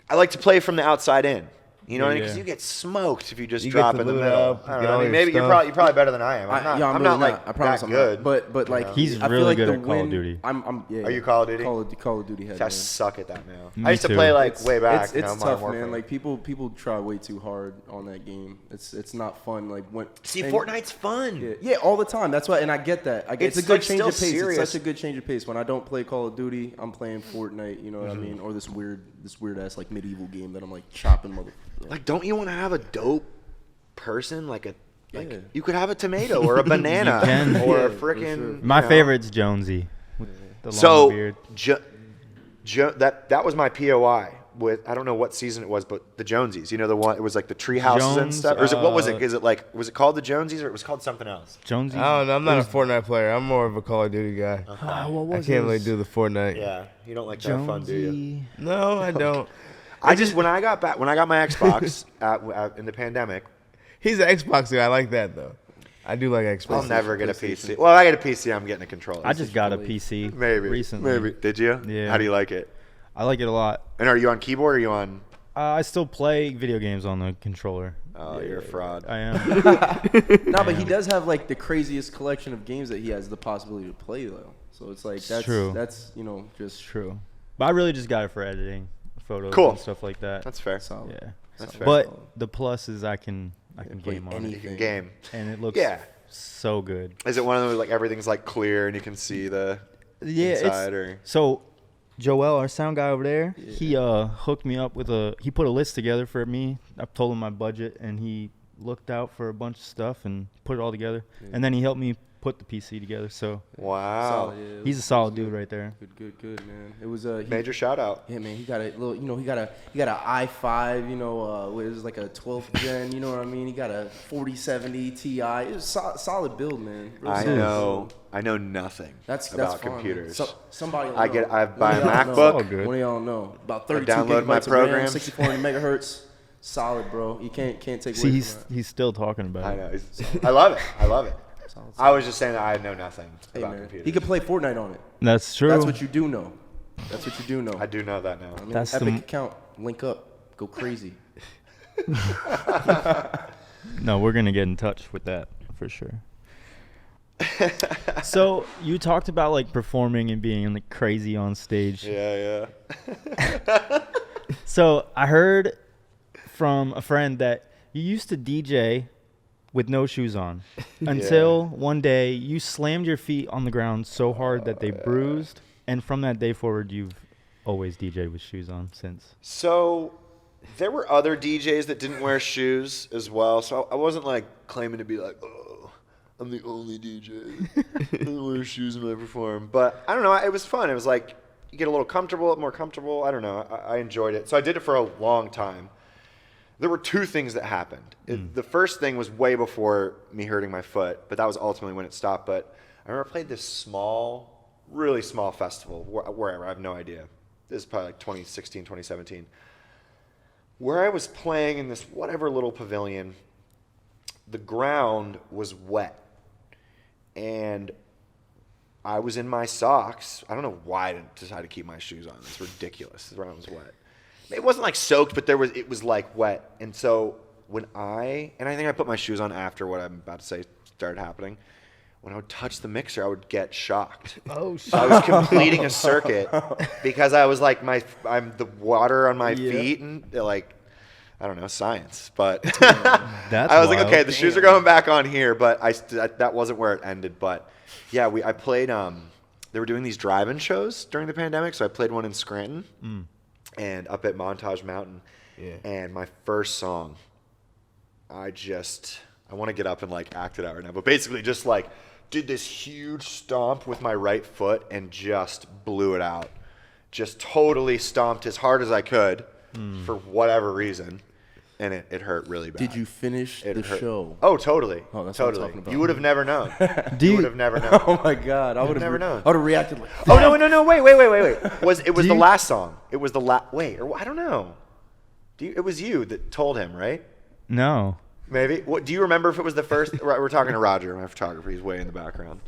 I like to play from the outside in. You know what I mean? Yeah. Because you get smoked if you just You get drop to in the loot middle. up, I don't get know. all I mean, your maybe you're stuff. probably better than I am. I'm I'm not really like I promise that I'm good. not. But like He's I feel really like good the at Call of win- Duty. I'm yeah. Are you Call of Duty? Call of Duty head. I man. suck at that now. Me I used to too. play like way back. It's you know, tough, Modern man. Warfare. Like people try way too hard on that game. It's not fun. Like when See, and- Fortnite's fun. Yeah, all the time. That's why, and I get that. It's a It's, good like, change still of pace. serious. It's such a good change of pace. When I don't play Call of Duty, I'm playing Fortnite. You know what I mean? Or this weird ass like medieval game that I'm like chopping mother. Like, don't you want to have a dope person? Like Yeah. you could have a tomato or a banana can. or Yeah, a for freaking. My favorite's Jonesy. With the long So beard. that was my POI with I don't know what season it was, but the Jonesies. You know the one. It was like the tree houses and Jones, stuff. Or is it what was it? Is it like was it called the Jonesies or it was called something else? Jonesy. I don't know. I'm not a Fortnite player. I'm more of a Call of Duty guy. What I was can't really his? do the Fortnite. Yeah, you don't like to have fun, do you? Jonesy. No, I don't. I just when I got my Xbox in the pandemic, He's an Xbox guy. I like that though. I do like Xbox. I'll never get a PC. Well, I get a PC. I'm getting a controller. I just got a PC maybe recently. Maybe did you? Yeah. How do you like it? I like it a lot. And are you on keyboard or are you on? I still play video games on the controller. Oh, you're a fraud. I am. No, but he does have like the craziest collection of games that he has the possibility to play though. So it's like that's true. That's just True. But I really just got it for editing photos Cool. and stuff like that. That's fair. solid. Yeah. That's fair. But the plus is I can play game on it. You anything. can game. And it looks Yeah. so good. Is it one of those like everything's like clear and you can see the Yeah, inside or? So Joel, our sound guy over there, he hooked me up with he put a list together for me. I told him my budget and he looked out for a bunch of stuff and put it all together. And then he helped me put the PC together. So Wow. Solid, yeah, he's a solid dude right there. Good, man. It was Major shout out. Yeah, man. He got a little, he got a i5, it was like a 12th gen. You know what I mean? He got a 4070 Ti. It was solid build, man. I know nothing that's about fun, computers. So, somebody will I know. buy a All MacBook. good. One of y'all know about 32 download my gigabytes of RAM, programs. 64 megahertz. Solid, bro. You can't take See, away from that. he's still talking about I it. know. I love it. Solid. I was just saying that I know nothing Hey, about man. computers. He could play Fortnite on it. That's true. That's what you do know. I do know that now. I mean, That's Epic the- account. Link up. Go crazy. No, we're going to get in touch with that for sure. So you talked about like performing and being like crazy on stage. Yeah. So I heard from a friend that you used to DJ with no shoes on until one day you slammed your feet on the ground so hard that they bruised. And from that day forward, you've always DJed with shoes on since. So there were other DJs that didn't wear shoes as well. So I wasn't like claiming to be like, oh, I'm the only DJ. I don't wear shoes when I perform. But I don't know. It was fun. It was like you get a little more comfortable. I don't know. I enjoyed it. So I did it for a long time. There were two things that happened. The first thing was way before me hurting my foot, but that was ultimately when it stopped. But I remember I played this really small festival, wherever, I have no idea. This is probably like 2016, 2017. Where I was playing in this whatever little pavilion, the ground was wet. And I was in my socks. I don't know why I decided to keep my shoes on. It's ridiculous. The ground was wet. It wasn't like soaked, but it was like wet. And so I think I put my shoes on after what I'm about to say started happening. When I would touch the mixer, I would get shocked. Oh, shit. So I was completing a circuit because I was like I'm the water on my feet and like, I don't know, science. But That's I was like, wild. okay, the shoes are going back on here, but that wasn't where it ended. But yeah, I played. They were doing these drive-in shows during the pandemic, so I played one in Scranton. And up at Montage Mountain. Yeah. And my first song, I want to get up and like act it out right now, but basically just like did this huge stomp with my right foot and just blew it out. Just totally stomped as hard as I could for whatever reason. And it hurt really bad. Did you finish the show? Oh, totally. Oh, that's what I'm totally. talking about. You would have never known. You would have never known. Oh my God! I would have never known. I would have reacted like. Oh no! Wait! It was the last song. It was the last. Wait, or I don't know. It was you that told him, right? No. Maybe. What? Do you remember if it was the first? We're talking to Roger, my photographer. He's way in the background.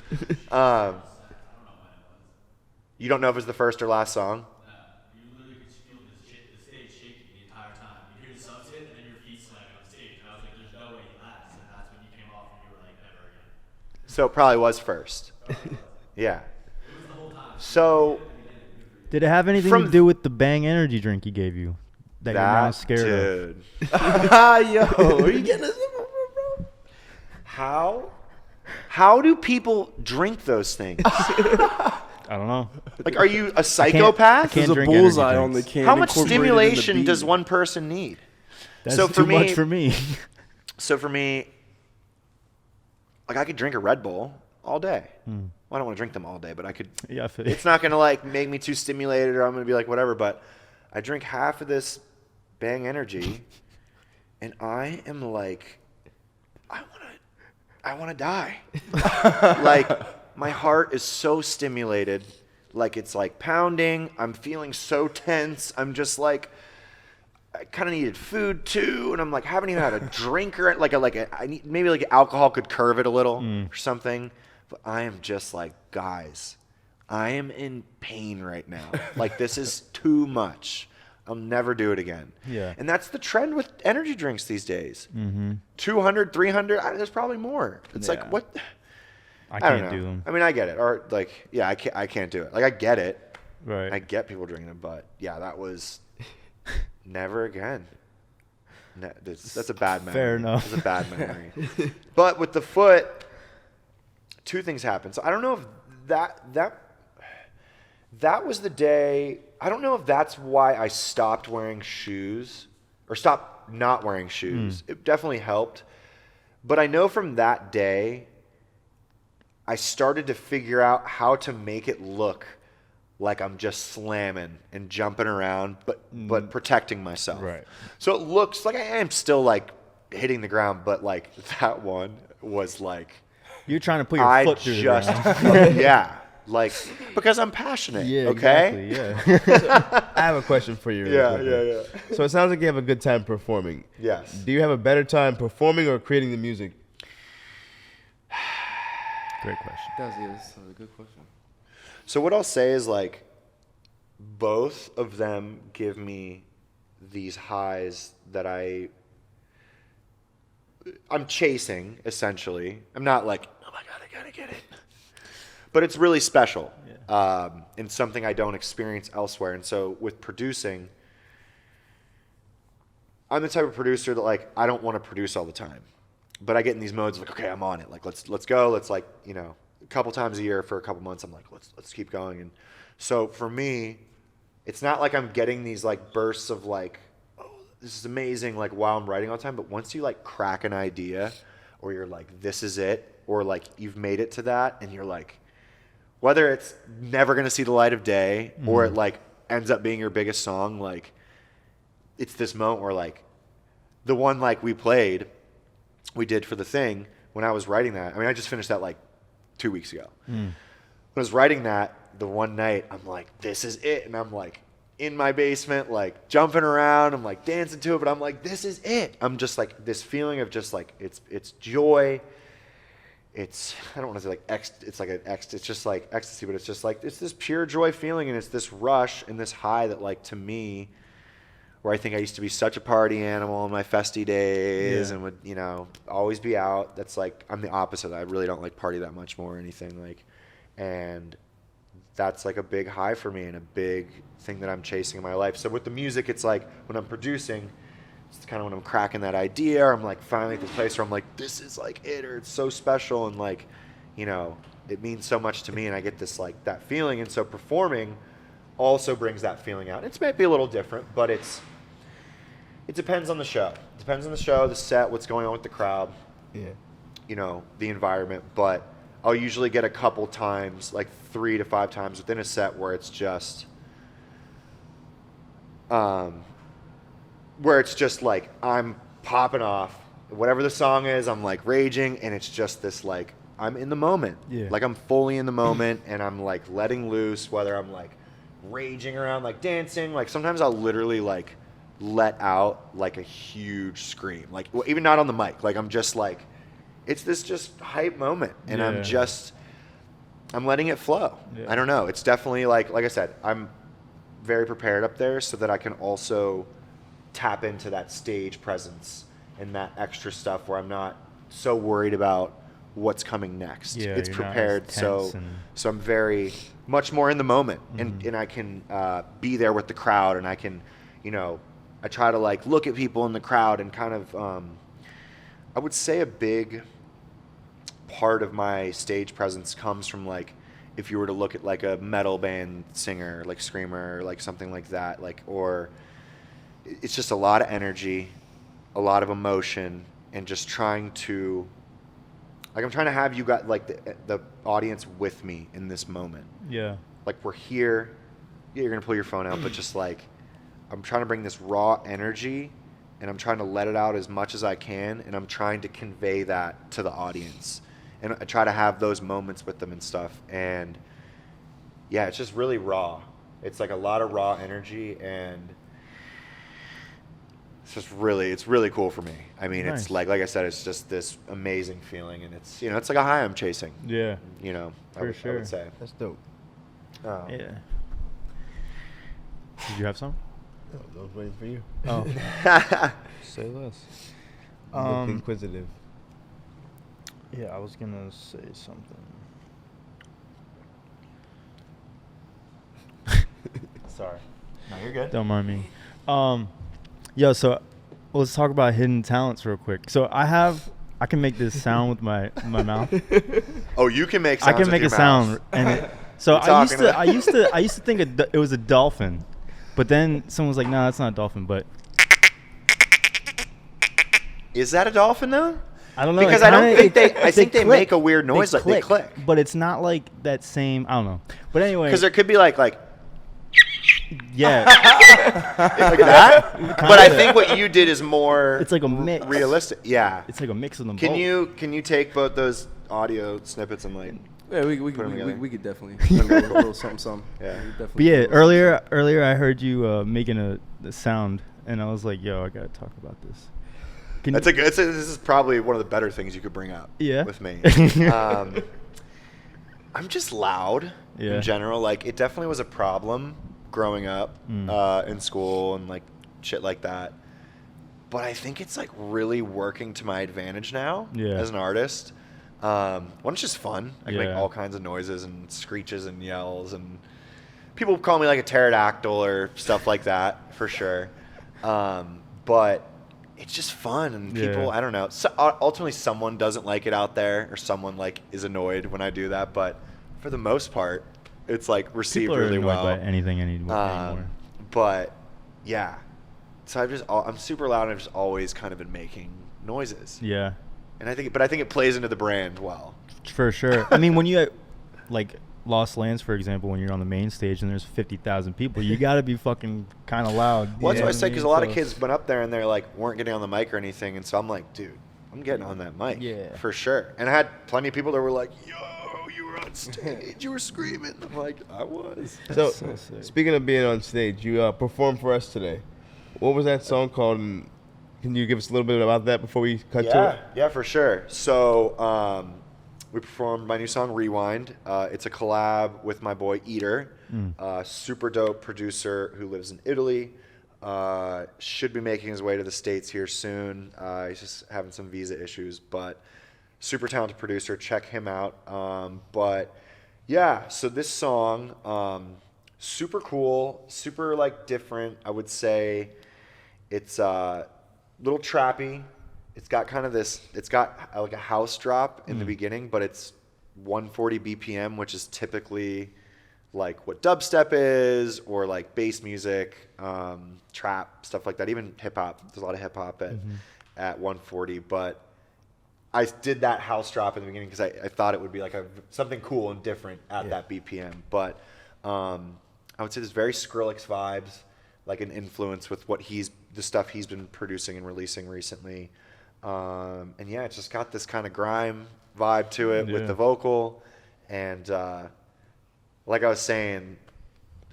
You don't know if it was the first or last song? You literally could feel the stage shaking the entire time. You hear the subs hit, and then your feet slamming on stage. And I was like, there's no way he laughs. And that's when you came off, and you were like, never again. So it probably was first. Yeah. So Did it have anything to do with the Bang energy drink he gave you that you're now scared of? dude. Yo, are you getting this, bro? How do people drink those things? I don't know. Like, are you a psychopath? can't There's a drink energy bullseye on the drinks. can. How much incorporated in the stimulation beat. does one person need? That's So too much for me. So for me, like I could drink a Red Bull all day. Well, I don't want to drink them all day, but I could. Yeah, I feel you. It's not gonna like make me too stimulated, or I'm gonna be like whatever. But I drink half of this Bang Energy, and I am like, I wanna die. Like my heart is so stimulated, like it's like pounding. I'm feeling so tense. I'm just like. I kind of needed food too, and I'm like, haven't even had a drink or I need maybe like alcohol could curve it a little or something. But I am just like, guys, I am in pain right now. Like this is too much. I'll never do it again. Yeah. And that's the trend with energy drinks these days. 200, 300. There's probably more. It's Yeah. like what? I don't can't know. do them. I mean, I get it. Or like, yeah, I can't do it. Like I get it. Right. I get people drinking them, but yeah, that was. Never again. That's a bad memory. Fair enough. That's a bad memory. But with the foot, two things happened. So I don't know if that was the day. I don't know if that's why I stopped wearing shoes or stopped not wearing shoes. It definitely helped. But I know from that day, I started to figure out how to make it look like I'm just slamming and jumping around, but protecting myself. Right. So it looks like I am still like hitting the ground, but like that one was like You're trying to put your foot through the ground. yeah, like because I'm passionate. Yeah, okay. exactly, yeah. So, I have a question for you. real quick. So it sounds like you have a good time performing. Yes. Do you have a better time performing or creating the music? Great question. That's a good question. So what I'll say is like both of them give me these highs that I'm chasing essentially. I'm not like, oh my God, I gotta get it. But it's really special and something I don't experience elsewhere. And so with producing, I'm the type of producer that like I don't want to produce all the time, but I get in these modes like, okay, I'm on it. Like let's go. Let's like, you know, a couple times a year for a couple months. I'm like, let's keep going. And so for me, it's not like I'm getting these like bursts of like, oh, this is amazing. Like while I'm writing all the time, but once you like crack an idea, or you're like, this is it, or like you've made it to that, and you're like, whether it's never gonna see the light of day, or it like ends up being your biggest song, like it's this moment where like the one like we did for the thing when I was writing that. I mean, I just finished that like 2 weeks ago. When I was writing that, the one night, I'm like, this is it. And I'm like in my basement, like jumping around. I'm like dancing to it, but I'm like, this is it. I'm just like this feeling of just like, it's joy. It's, I don't want to say like, it's just like ecstasy, but it's just like, it's this pure joy feeling. And it's this rush and this high that like, to me, where I think I used to be such a party animal in my festy days and would, you know, always be out. That's like, I'm the opposite. I really don't like party that much more or anything like, and that's like a big high for me and a big thing that I'm chasing in my life. So with the music, it's like when I'm producing, it's kind of when I'm cracking that idea, or I'm like finally at this place where I'm like, this is like it, or it's so special. And like, you know, it means so much to me and I get this like that feeling. And so performing also brings that feeling out. It's maybe a little different, but it depends on the show. It depends on the show, the set, what's going on with the crowd, you know, the environment. But I'll usually get a couple times, like 3 to 5 times within a set where it's just, like I'm popping off. Whatever the song is, I'm like raging, and it's just this like, I'm in the moment. Yeah. Like I'm fully in the moment, and I'm like letting loose, whether I'm like raging around, like dancing. Like sometimes I'll literally like let out like a huge scream, like even not on the mic, like I'm just like, it's this just hype moment, and I'm letting it flow. I don't know, it's definitely like I said, I'm very prepared up there so that I can also tap into that stage presence and that extra stuff where I'm not so worried about what's coming next. It's prepared, so I'm very much more in the moment, and I can be there with the crowd, and I can, you know, I try to like look at people in the crowd and kind of, I would say a big part of my stage presence comes from like, if you were to look at like a metal band singer, like screamer, like something like that, like, or it's just a lot of energy, a lot of emotion, and just trying to, like, I'm trying to have you got like the audience with me in this moment. Yeah. Like we're here, you're going to pull your phone out, but just like, I'm trying to bring this raw energy, and I'm trying to let it out as much as I can, and I'm trying to convey that to the audience, and I try to have those moments with them and stuff. And yeah, it's just really raw. It's like a lot of raw energy, and it's really cool for me. I mean, It's like I said, it's just this amazing feeling, and it's, you know, it's like a high I'm chasing. Yeah. You know, I would say. That's dope. Yeah. Did you have some? I was waiting for you. Oh. Say less. Look inquisitive. Yeah, I was gonna say something. Sorry. No, you're good. Don't mind me. Yo, so let's talk about hidden talents real quick. So I can make this sound with my mouth. Oh, you can make sounds I can make with a your mouth. sound, and so I used to think it was a dolphin, but then someone was like, "No, that's not a dolphin." But is that a dolphin though? I don't know. Because I don't think I think they make a weird noise like they click. But it's not like that same. I don't know. But anyway, Because there could be like yeah, like that. But I think what you did is more. it's like a mix. realistic. Yeah. It's like a mix of them. Can both. you take both those audio snippets and like? Yeah, we Put 'em together. could definitely do a little something. Yeah. We definitely But yeah, do a little earlier I heard you making a sound, and I was like, yo, I gotta talk about this. This is probably one of the better things you could bring up. Yeah. With me. I'm just loud Yeah. in general. Like it definitely was a problem growing up in school and like shit like that. But I think it's like really working to my advantage now as an artist. One, it's just fun. I can make all kinds of noises and screeches and yells, and people call me like a pterodactyl or stuff like that for sure. But it's just fun, and people, I don't know. So, ultimately, someone doesn't like it out there, or someone like is annoyed when I do that. But for the most part, it's like received People are really annoyed well. by anything anymore. But yeah, so I'm super loud, and I've just always kind of been making noises. Yeah. And I think it plays into the brand well. For sure. I mean, when you like Lost Lands, for example, when you're on the main stage and there's 50,000 people, you got to be fucking kind of loud. Well, that's what I said, because a lot of kids went up there and they're like weren't getting on the mic or anything, and so I'm like, dude, I'm getting on that mic, for sure. And I had plenty of people that were like, yo, you were on stage, you were screaming. I'm like, I was. So, so sick. speaking of being on stage, you performed for us today. What was that song called? And can you give us a little bit about that before we cut to it? Yeah, for sure. So we performed my new song, Rewind. It's a collab with my boy Eater, super dope producer who lives in Italy. Should be making his way to the States here soon. He's just having some visa issues, but super talented producer. Check him out. But yeah, so this song, super cool, super like different. I would say it's little trappy. It's got kind of this, it's got like a house drop in the beginning, but it's 140 BPM, which is typically like what dubstep is, or like bass music, trap, stuff like that. Even hip hop. There's a lot of hip hop at 140, but I did that house drop in the beginning because I thought it would be like something cool and different at that BPM. But I would say there's very Skrillex vibes, like an influence with the stuff he's been producing and releasing recently. And yeah, it's just got this kind of grime vibe to it with the vocal. And like I was saying,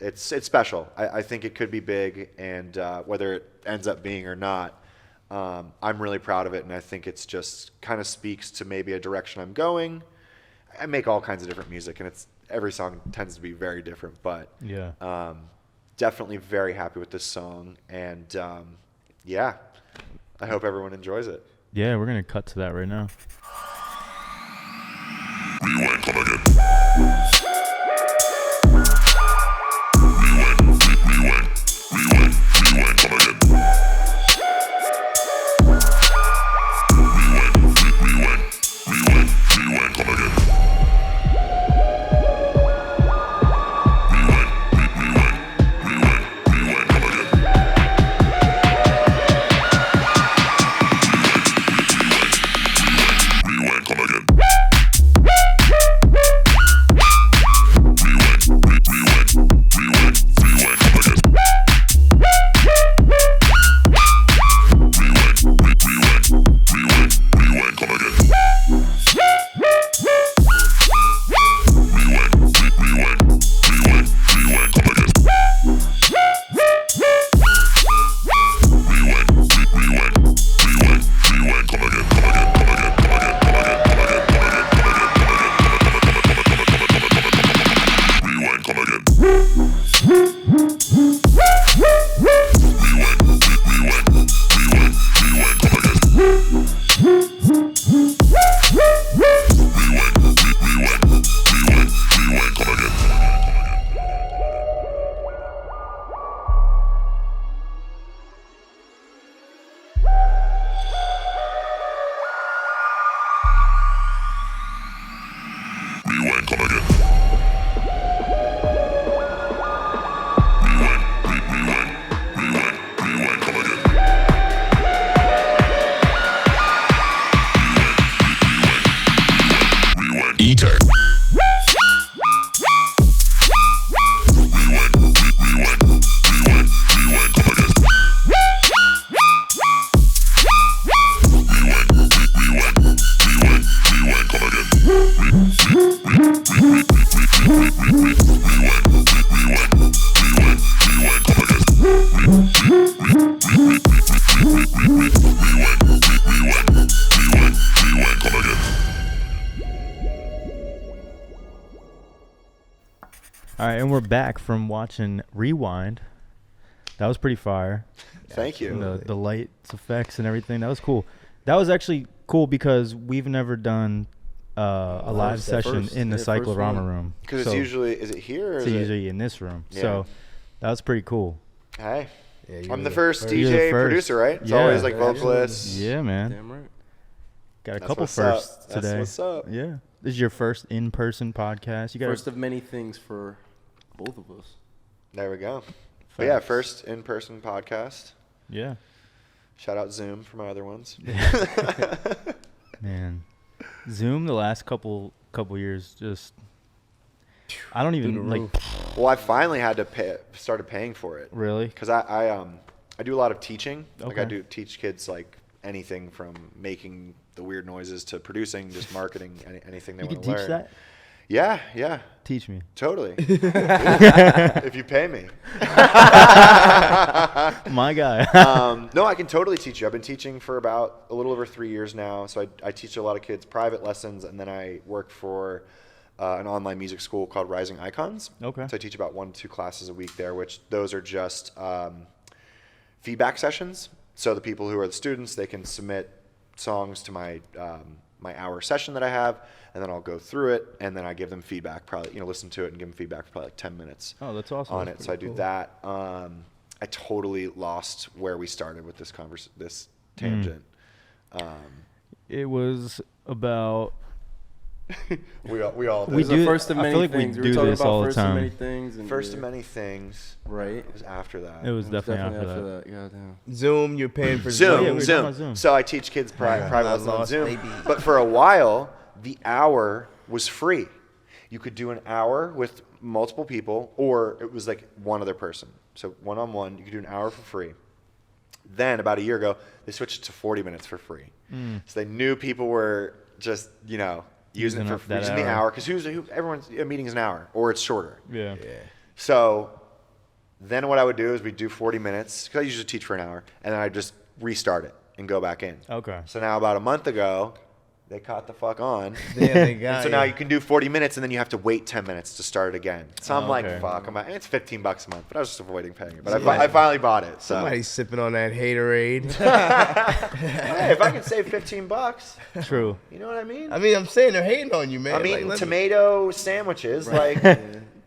it's special. I think it could be big, and whether it ends up being or not, I'm really proud of it. And I think it's just kind of speaks to maybe a direction I'm going. I make all kinds of different music, and every song tends to be very different. But definitely very happy with this song. And yeah, I hope everyone enjoys it. Yeah, we're going to cut to that right now. Rewind, come again. Rewind, come again. Rewind, come again. Rewind, come again. Eater. All right, and we're back from watching Rewind. That was pretty fire. Thank you. And the lights effects and everything. That was cool. That was actually cool because we've never done a live session in the Cyclorama room. Because it's usually, is it here or it's is it? usually in this room. Yeah. So that was pretty cool. Hey, Yeah, I'm the first You're the DJ first. producer, right? It's Yeah. always like vocalists. Yeah, man. Damn right. Got a That's couple what's up. firsts That's today. what's up. Yeah. This is your first in-person podcast. You got First of many things for both of us. There we go. But yeah, first in-person podcast. Yeah. Shout out Zoom for my other ones. Man. Zoom the last couple years just I don't even like Well, I finally had to started paying for it. really. Because I do a lot of teaching. Like I Okay. do teach kids like anything from making the weird noises to producing, just marketing, anything they You want can to teach learn. that? Yeah, Teach me. totally. If you pay me. My guy. No, I can totally teach you. I've been teaching for about a little over 3 years now. So I teach a lot of kids private lessons, and then I work for an online music school called Rising Icons. Okay. So I teach about 1 to 2 classes a week there, which those are just feedback sessions. So the people who are the students, they can submit songs to my my hour session that I have, and then I'll go through it, and then I give them feedback. Probably, listen to it and give them feedback for probably like 10 minutes. Oh, that's awesome. On That's it. So I do cool. that. I totally lost where we started with this tangent. It was about We all We It was do- the first of I many feel like we things. do We were talking this about all the first time. of many things. And First of many things. Right. It was after that. it was definitely after that. Goddamn. Zoom, you're paying for Zoom, yeah, we were talking Zoom. about Zoom. So I teach kids private Not lessons on lost, Zoom. baby. But for a while, the hour was free. You could do an hour with multiple people, or it was like one other person. So one-on-one, you could do an hour for free. Then about a year ago, they switched it to 40 minutes for free. So they knew people were just, using it for that using the hour. hour, because everyone's a meeting is an hour, or it's shorter. Yeah. So then what I would do is we'd do 40 minutes, because I usually teach for an hour, and then I'd just restart it and go back in. Okay. So now about a month ago, they caught the fuck on. Yeah, they And got so now you can do 40 minutes, and then you have to wait 10 minutes to start it again. So I'm like, Okay. fuck. And it's $15 a month, but I was just avoiding paying it. But Yeah. I finally bought it. So Somebody's sipping on that haterade. hey, if I can save $15, True. you know what I mean? I mean, I'm saying they're hating on you, man. I'm Like, eating let me- tomato sandwiches. Like,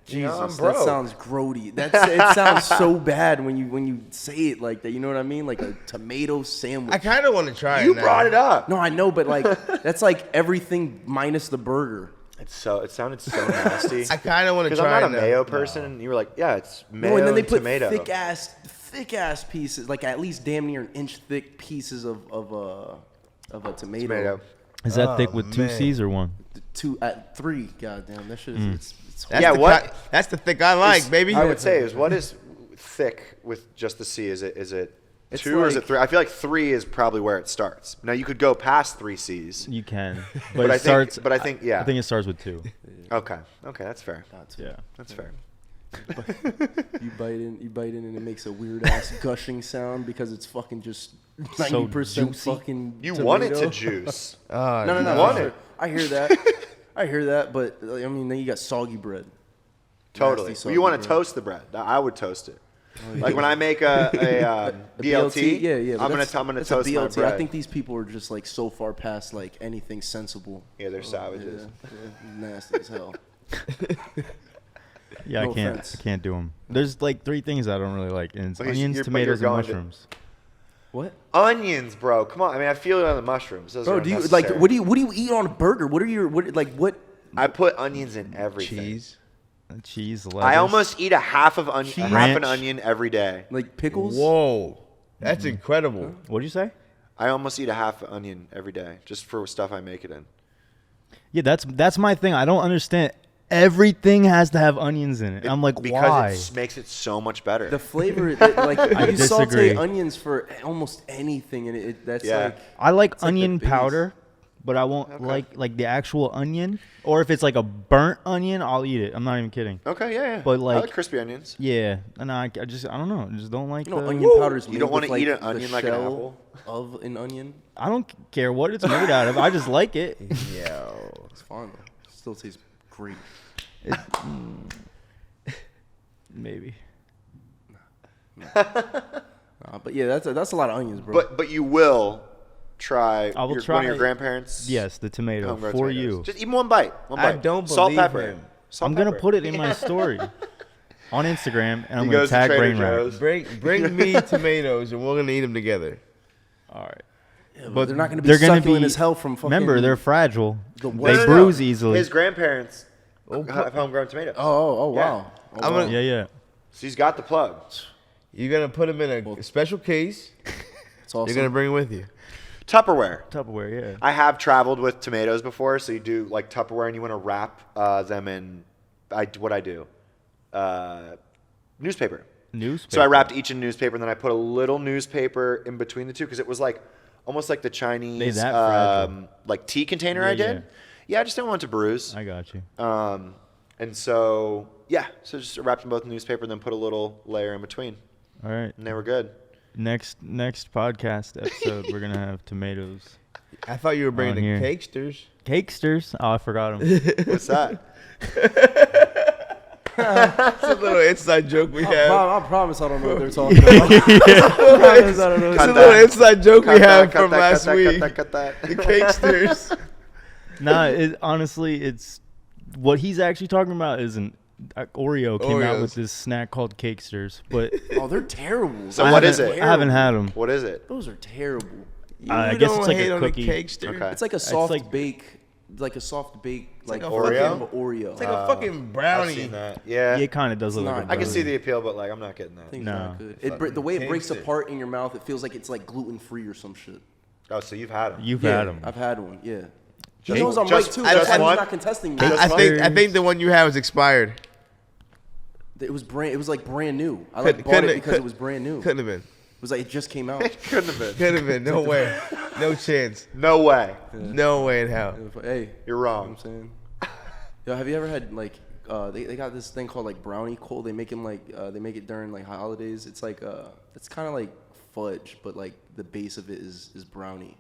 Jesus, I'm that broke. sounds grody. It sounds so bad when you say it like that. You know what I mean? Like a tomato sandwich. I kind of want to try it. you now. brought it up. No, I know, but like that's like everything minus the burger. It sounded so nasty. I kind of want to Because try I'm it not a now. mayo person, and you were like, yeah, it's mayo No, and then they put tomato. thick ass pieces, like at least damn near an inch thick pieces of a tomato. Tomato. Is that Oh, thick with two man. C's or one? 2 at 3. Goddamn, that shit is it's That's Yeah, the what- That's the thick I like, Is- baby. I would say is what is thick with just the C? Is it It's 2 or is it like- 3? I feel like 3 is probably where it starts. Now you could go past 3 C's. You can. But But, I it starts. think, yeah. I think it starts with 2. Okay, that's fair. Yeah. That's fair. You bite in, and it makes a weird ass gushing sound because it's fucking just So 90% juicy. fucking. You tomato. want it to juice. No. You for want sure. it. I hear that, but I mean, then you got soggy bread. Totally. Nasty Well, you want soggy to bread. toast the bread. I would toast it. Like when I make a BLT, yeah. I'm but gonna that's a toast my BLT. bread. I think these people are just like so far past like anything sensible. Yeah, they're savages. Yeah, nasty as hell. Yeah, No I can't. offense. I can't do them. There's like 3 things I don't really like, and it's Well, onions, but tomatoes, and going to- mushrooms. What? Onions, bro. Come on. I mean, I feel it on the mushrooms. Those Bro, are do you like unnecessary. what do you eat on a burger? What are your what? I put onions in everything. Cheese. Cheese, lettuce. I almost eat a half an Ranch. onion every day. Like pickles? Whoa, that's incredible. What'd you say? I almost eat a half an onion every day just for stuff I make it in. Yeah, that's my thing. I don't understand. Everything has to have onions in it. I'm like, because why? it makes it so much better. The flavor, like I you saute disagree. onions for almost anything, and that's Yeah. like I like it's like the onion base. powder, but I won't like the actual onion. Or if it's like a burnt onion, I'll eat it. I'm not even kidding. Okay, yeah. But I like like crispy onions. Yeah, and I don't know. I just don't like You know, the onion powder is You made don't wanna with, eat like, an onion the like an shell apple? of an onion. I don't care what it's made out of. I just like it. Yo. It's fine though. Still tastes great. Maybe. But yeah, that's a lot of onions, bro. But you will try, I will one try- of your grandparents. Yes, the tomato homegrown for tomatoes. you. Just even one bite. One I bite. don't Salt, believe pepper. him. Salt, I'm gonna pepper. put it in my story on Instagram, and I'm He gonna goes to tag Trader brainrack. Joe's. Bring me tomatoes, and we're gonna eat them together. All right. Yeah, But they're not going to be they're gonna succulent be- as hell from fucking. Remember, they're fragile. The They what? No. bruise easily. His grandparents have homegrown tomatoes. Oh Yeah. wow. Oh, I'm wow. gonna- Yeah. So he's got the plug. You're gonna put them in a special case. It's awesome. You're gonna bring it with you. Tupperware. Tupperware. Yeah. I have traveled with tomatoes before, so you do like Tupperware, and you want to wrap them in. What I do, newspaper. Newspaper. So I wrapped each in newspaper, and then I put a little newspaper in between the two because it was like almost like the Chinese that fragile. like tea container Yeah, I did. yeah. Yeah, I just didn't want it to bruise. I got you. And so yeah, so just wrapped them both in newspaper, and then put a little layer in between, All right. and they were good. Next podcast episode, we're gonna have tomatoes. I thought you were bringing On the here. cakesters. Cakesters. Oh, I forgot them. What's that? It's a little inside joke we have. I promise I don't know what they're talking about. I promise I don't know. It's Cut a that. little inside joke we Cut have that, from cut that, last cut that, week. Cut that, cut The that. cakesters. Nah, honestly, it's what he's actually talking about. Isn't Oreo came out Oreos. with this snack called Cakesters, but Oh, they're terrible. So I what haven't- is it? I haven't had them. What is it? Those are terrible. I guess it's like hate a on the cookie. cakester. Okay. It's like a soft like- bake, like a soft bake, like like a Oreo? fucking Oreo. It's like a fucking I've brownie. seen that. Yeah. Yeah, it kind of does look It's like a not- I can see brownie. the appeal, but like I'm not getting that. I think No. it's not good. The way it breaks Taste it. apart in your mouth, it feels like it's like gluten free or some shit. Oh, so you've had them. You've Yeah, had them. I've had one. Yeah. He Just- knows I'm just- right too. just That's why one? he's not contesting me. Just I think the one you have is expired. It was like brand new. I like bought it because it was brand new. It Couldn't have been. was like it just came out. It couldn't have been. Couldn't have been. No way. No chance. No way. No way in hell. Hey, You're you know wrong. what I'm saying? Yo, have you ever had like they got this thing called like brownie coal? They make them like they make it during like holidays. It's like it's kind of like fudge, but like the base of it is brownie.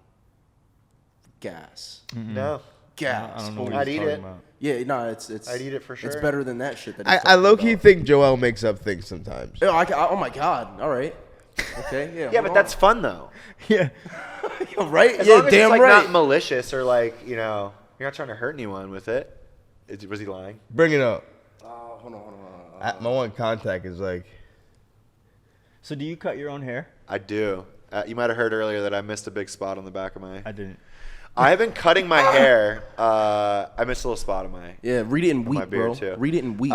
Gas. No. Gas. I don't know what I'd he's eat talking it. about. Yeah, no, it's I'd eat it for It's sure. better than that shit. That he's I low talking key about. think Joel makes up things sometimes. Oh my god! All right. Okay. Yeah. Yeah, but that's fun though. Yeah. right. As Yeah. long as Damn it's like right. not malicious or like you're not trying to hurt anyone with it. Was he lying? Bring it up. Hold on. My one contact is like, So do you cut your own hair? I do. You might have heard earlier that I missed a big spot on the back of my. I didn't. I've been cutting my hair. I missed a little spot on my. Yeah. Read it in my wheat, beard, bro. too. Read it in wheat.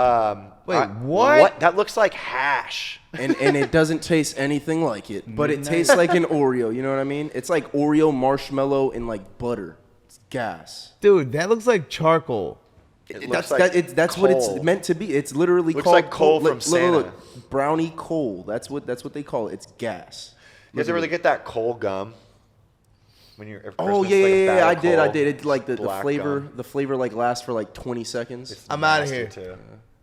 Wait, what? That looks like hash. and it doesn't taste anything like it, but it tastes like an Oreo. You know what I mean? It's like Oreo marshmallow and like butter. It's gas. Dude, that looks like charcoal. looks like That's what coal. it's meant to be. It's literally Looks called like coal from Look, Santa. brownie coal. That's what they call it. It's gas. You guys ever get that coal gum? When you're. for Oh Christmas, yeah, like a yeah, bag I of did. coal, It like the black flavor. gum. The flavor like lasts for like 20 seconds. It's I'm outta nasty, here. Too.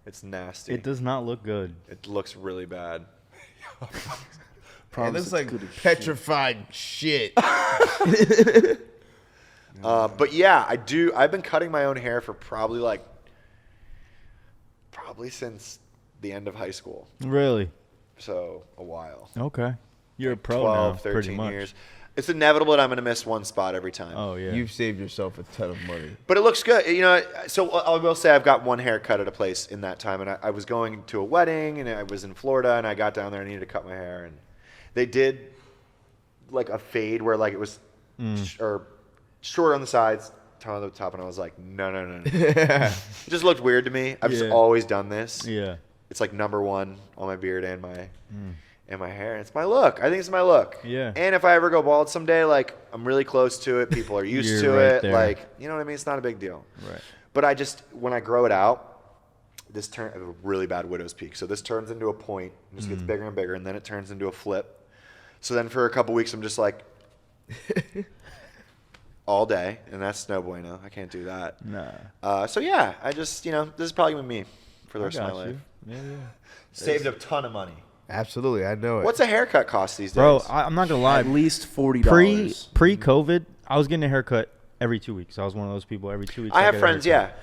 It's nasty. It does not look good. It looks really bad. It Promise looks it's like good as shit. petrified shit. But yeah, I do. I've been cutting my own hair for probably since the end of high school. Really? So a while. Okay. You're a pro 12, now, 13 pretty much. years. It's inevitable that I'm going to miss one spot every time. Oh yeah. You've saved yourself a ton of money. But it looks good. So I will say I've got one haircut at a place in that time. And I was going to a wedding, and I was in Florida, and I got down there and I needed to cut my hair. And they did like a fade where like it was or short on the sides, tall on the top. And I was like, no. It just looked weird to me. I've just Yeah. always done this. Yeah. It's like number one on my beard and my and my hair. It's my look. I think it's my look. Yeah. And if I ever go bald someday, like I'm really close to it. People are used You're to right it. there. Like, you know what I mean? It's not a big deal. Right. But I just, when I grow it out, this turn a really bad widow's peak. So this turns into a point, and just gets bigger and bigger, and then it turns into a flip. So then for a couple weeks, I'm just like all day, and that's no bueno. I can't do that. Nah. So yeah, I just, this is probably gonna be me for the rest of my life. Yeah. Saved a ton of money. Absolutely, I know it. What's a haircut cost these days? Bro, I'm not gonna lie. At least $40. Pre-COVID, I was getting a haircut every 2 weeks. I was one of those people every 2 weeks. I have get a friends, haircut. yeah.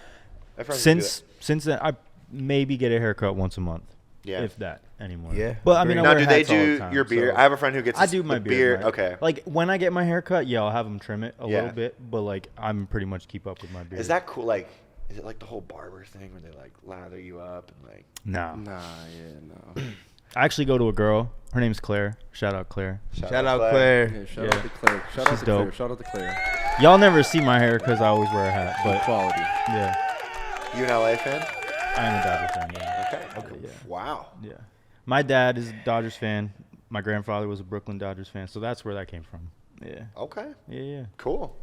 I have friends who do Since then, I maybe get a haircut once a month. Yeah. If that anymore. Yeah. But I mean, I Now, wear do they hats all the do time, your beard? so- I have a friend who gets I do my the beard. Right? Okay. Like when I get my haircut, yeah, I'll have them trim it a Yeah. little bit, but like I'm pretty much keep up with my beard. Is that cool? Like, is it like the whole barber thing where they like lather you up and like? No. Nah, yeah, no. I actually go to a girl. Her name's Claire. Shout out Claire. Shout out Claire. Yeah, shout Yeah. out to Claire. Shout out She's to Claire. dope. Shout out to Claire. Y'all never see my hair because I always wear a hat, but Quality. yeah, You an LA fan? I am a Dodgers fan. Yeah. Okay. Yeah. Wow. Yeah. My dad is a Dodgers fan. My grandfather was a Brooklyn Dodgers fan, so that's where that came from. Yeah. Okay. Yeah. Cool.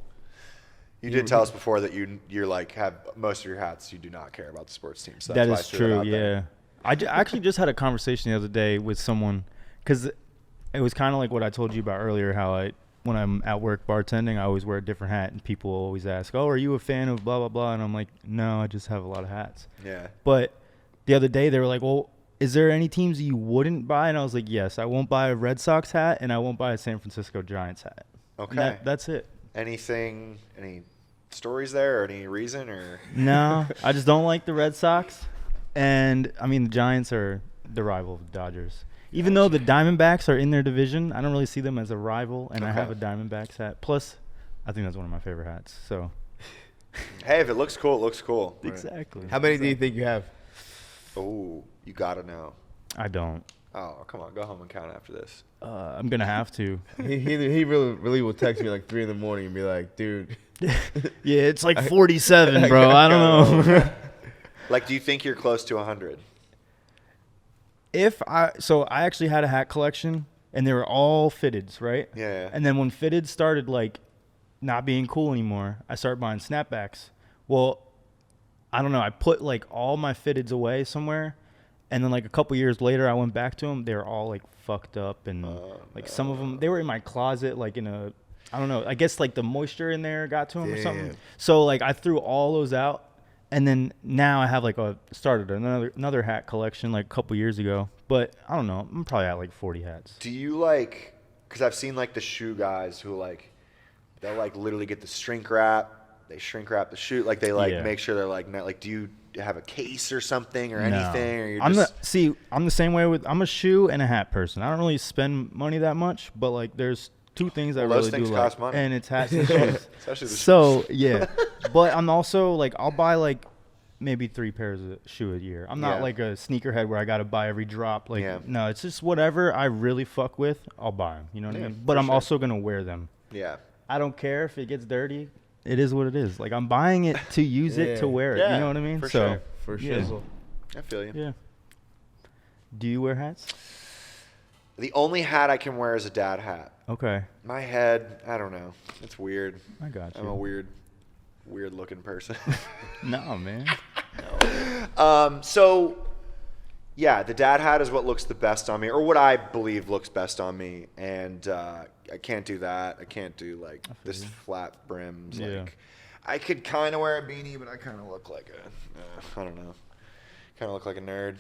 You did tell us before that you're like have most of your hats. You do not care about the sports team. So that's That why I is threw it true. out Yeah. there. I actually just had a conversation the other day with someone because it was kind of like what I told you about earlier. How when I'm at work bartending, I always wear a different hat, and people always ask, "Oh, are you a fan of blah blah blah?" And I'm like, "No, I just have a lot of hats." Yeah. But the other day they were like, "Well, is there any teams you wouldn't buy?" And I was like, "Yes, I won't buy a Red Sox hat, and I won't buy a San Francisco Giants hat." And Okay. that's it. Any stories there or any reason or? No, I just don't like the Red Sox, and I mean the Giants are the rival of the Dodgers. Even though the Diamondbacks are in their division, I don't really see them as a rival, and I have a Diamondbacks hat. Plus, I think that's one of my favorite hats. So Hey, if it looks cool, it looks cool. exactly. How many do you think you have? Oh, you gotta know. I don't. Oh, come on, go home and count after this. I'm gonna have to. He really will text me like 3 in the morning and be like, dude. Yeah, it's like 47, bro. I don't know. Like, do you think you're close to 100? So I actually had a hat collection, and they were all fitteds, right? Yeah. And then when fitted started like not being cool anymore, I started buying snapbacks. Well, I don't know. I put like all my fitteds away somewhere, and then like a couple years later, I went back to them. They were all like fucked up, and like some of them they were in my closet, like in a, I don't know. I guess like the moisture in there got to them or something. So like I threw all those out, and then now I have like started another hat collection like a couple years ago. But I don't know. I'm probably at like 40 hats. Do you like? Because I've seen like the shoe guys who like they'll like literally get the shrink wrap. They shrink wrap the shoe. Like they like make sure they're like not like. Do you have a case or something or anything? Or you're I'm the same way with. I'm a shoe and a hat person. I don't really spend money that much, but like there's two things I really those things do cost like, money. and it's hats and shoes. Especially the So yeah, but I'm also like I'll buy like maybe 3 pairs of shoe a year. I'm not like a sneakerhead where I got to buy every drop. Like no, it's just whatever I really fuck with, I'll buy them. You know what I mean? But I'm also gonna wear them. Yeah. I don't care if it gets dirty. It is what it is. Like I'm buying it to use it to wear it. Yeah, You know what I mean? for so sure. For yeah. shizzle. I feel you. Yeah. Do you wear hats? The only hat I can wear is a dad hat. Okay. My head, I don't know. It's weird. I got you. I'm a weird looking person. No, man. So, yeah, the dad hat is what looks the best on me, or what I believe looks best on me. And I can't do that. I can't do like this flat brims. Yeah. Like, I could kind of wear a beanie, but I kind of look like I don't know. Kind of look like a nerd.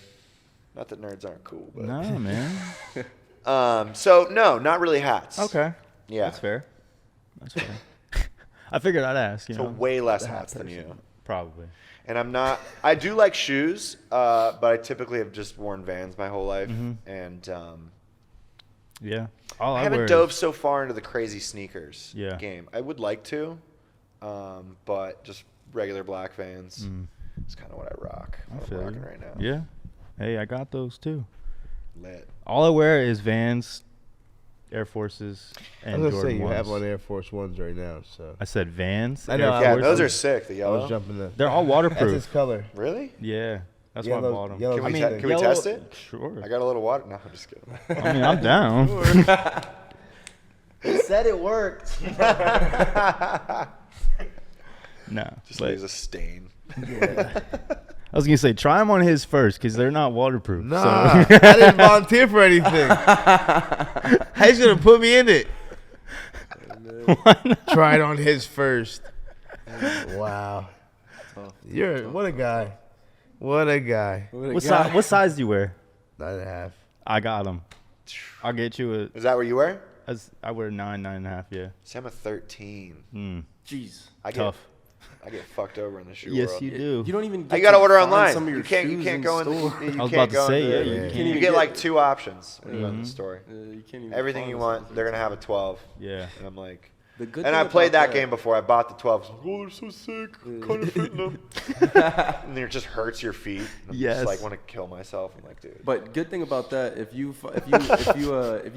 Not that nerds aren't cool, but. No, man. So no, not really hats. Okay. Yeah. That's fair. That's fair. I figured I'd ask, you So know. way less hats than you. Probably. And I'm not. I do like shoes, but I typically have just worn Vans my whole life, and Yeah. All I I haven't wear dove is- so far into the crazy sneakers Yeah. game. I would like to, but just regular black Vans is kind of what I rock. I What I'm feel rocking you. right now. Yeah. Hey, I got those too. Lit. All I wear is Vans, Air Forces, I and was gonna Jordan say you have 1s. on Air Force Ones right now, so I said Vans. I know, Air I Yeah, was- those are sick. The I yellow. was jumping the. They're all That's waterproof. his color. Really? Yeah. That's why I bought them. yellow Can we, thing. can we test it? Sure. I got a little water. No, I'm just kidding. I mean, I'm down. He said it worked. No. Just but leaves a stain. I was going to say, try them on his first because they're not waterproof. Nah, So. I didn't volunteer for anything. How you gonna put me in it? Try it on his first. Wow. What a guy. What a guy. What size do you wear? 9.5. I got them. I'll get you Is that what you wear? I wear 9.5, yeah. See, I'm a 13. Jeez. Tough. I get fucked over in the shoe Yes, world. you do. You don't even get You gotta to order find online. Some of your You can't shoes go in store. the. I was about to say, yeah, you You can't. get like 2 options when you go in the store. You can't even Everything find you some want, of they're it. gonna have a 12. Yeah. And I'm like, The good and thing I played about that game before. I bought the 12s. Oh, they're so sick. Kind of fitting them. And it just hurts your feet. And I'm Yes. just like want to kill myself. I'm like, dude. But good thing about that, if you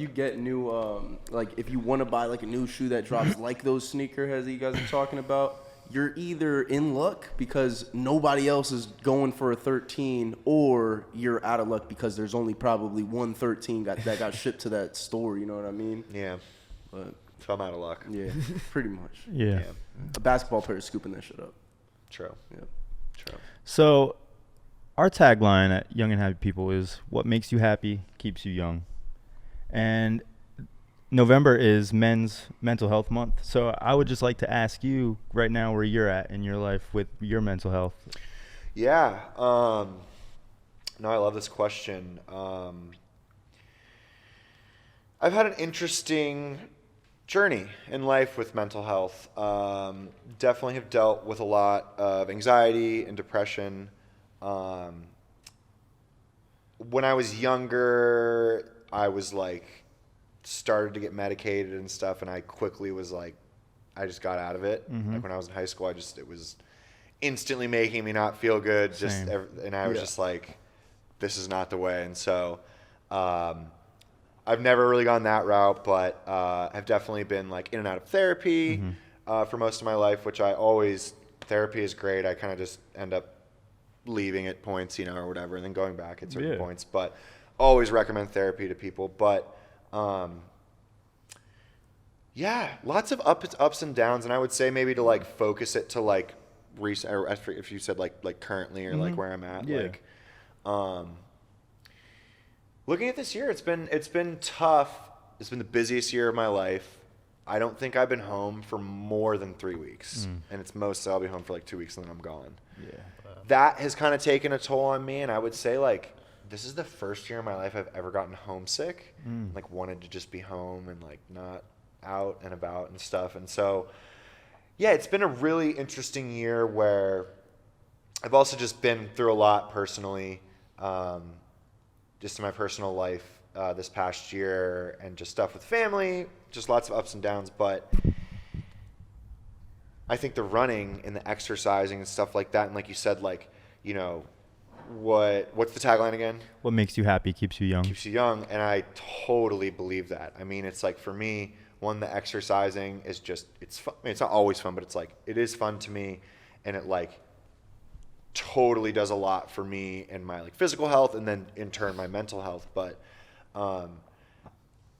get new like if you want to buy like a new shoe that drops like those sneakerheads that you guys are talking about, you're either in luck because nobody else is going for a 13, or you're out of luck because there's only probably one 13 that got shipped to that store. You know what I mean? Yeah. But So I'm out of luck. yeah, pretty much. Yeah. A basketball player is scooping that shit up. True. Yeah. True. So, our tagline at Young and Happy People is what makes you happy keeps you young. And November is Men's Mental Health Month. So, I would just like to ask you right now where you're at in your life with your mental health. Yeah. No, I love this question. I've had an interesting journey in life with mental health. Definitely have dealt with a lot of anxiety and depression. When I was younger, I was like, started to get medicated and stuff, and I quickly was like, I just got out of it. Like when I was in high school, it was instantly making me not feel good. And I was just like, this is not the way. And so, I've never really gone that route, but I've definitely been like in and out of therapy for most of my life, which therapy is great. I kind of just end up leaving at points, or whatever, and then going back at certain points. But always recommend therapy to people. But yeah, lots of ups and downs, and I would say maybe to like focus it to like recent, or if you said like currently or like where I'm at, like. Looking at this year, it's been tough. It's been the busiest year of my life. I don't think I've been home for more than 3 weeks, and it's mostly I'll be home for like 2 weeks and then I'm gone. Yeah. That has kind of taken a toll on me, and I would say like this is the first year in my life I've ever gotten homesick, like wanted to just be home and like not out and about and stuff. And so, yeah, it's been a really interesting year where I've also just been through a lot personally. Just in my personal life this past year, and just stuff with family, just lots of ups and downs. But I think the running and the exercising and stuff like that, and like you said, like, what's the tagline again? What makes you happy keeps you young. Keeps you young, and I totally believe that. I mean, it's like for me, the exercising is just, it's fun. I mean, it's not always fun, but it's like, it is fun to me, and it like totally does a lot for me and my like physical health, and then in turn my mental health. But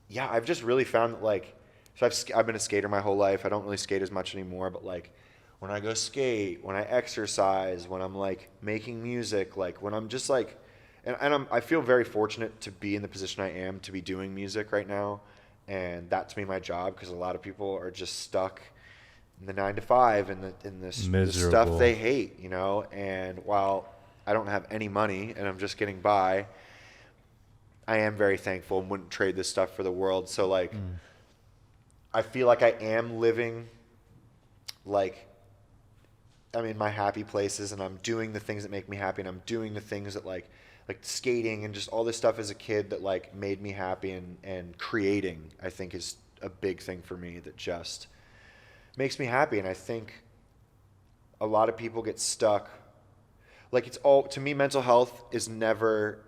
yeah, I've just really found that like, so I've been a skater my whole life. I don't really skate as much anymore, but like when I go skate, when I exercise, when I'm like making music, like when I'm just like, and I feel very fortunate to be in the position I am to be doing music right now, and that to me my job, because a lot of people are just stuck in the 9 to 5 and the stuff they hate, and while I don't have any money and I'm just getting by, I am very thankful and wouldn't trade this stuff for the world. So like, I feel like I am living like I'm in my happy places, and I'm doing the things that make me happy, and I'm doing the things that like skating and just all this stuff as a kid that like made me happy, and creating, I think, is a big thing for me that just makes me happy. And I think a lot of people get stuck. Like to me, mental health is never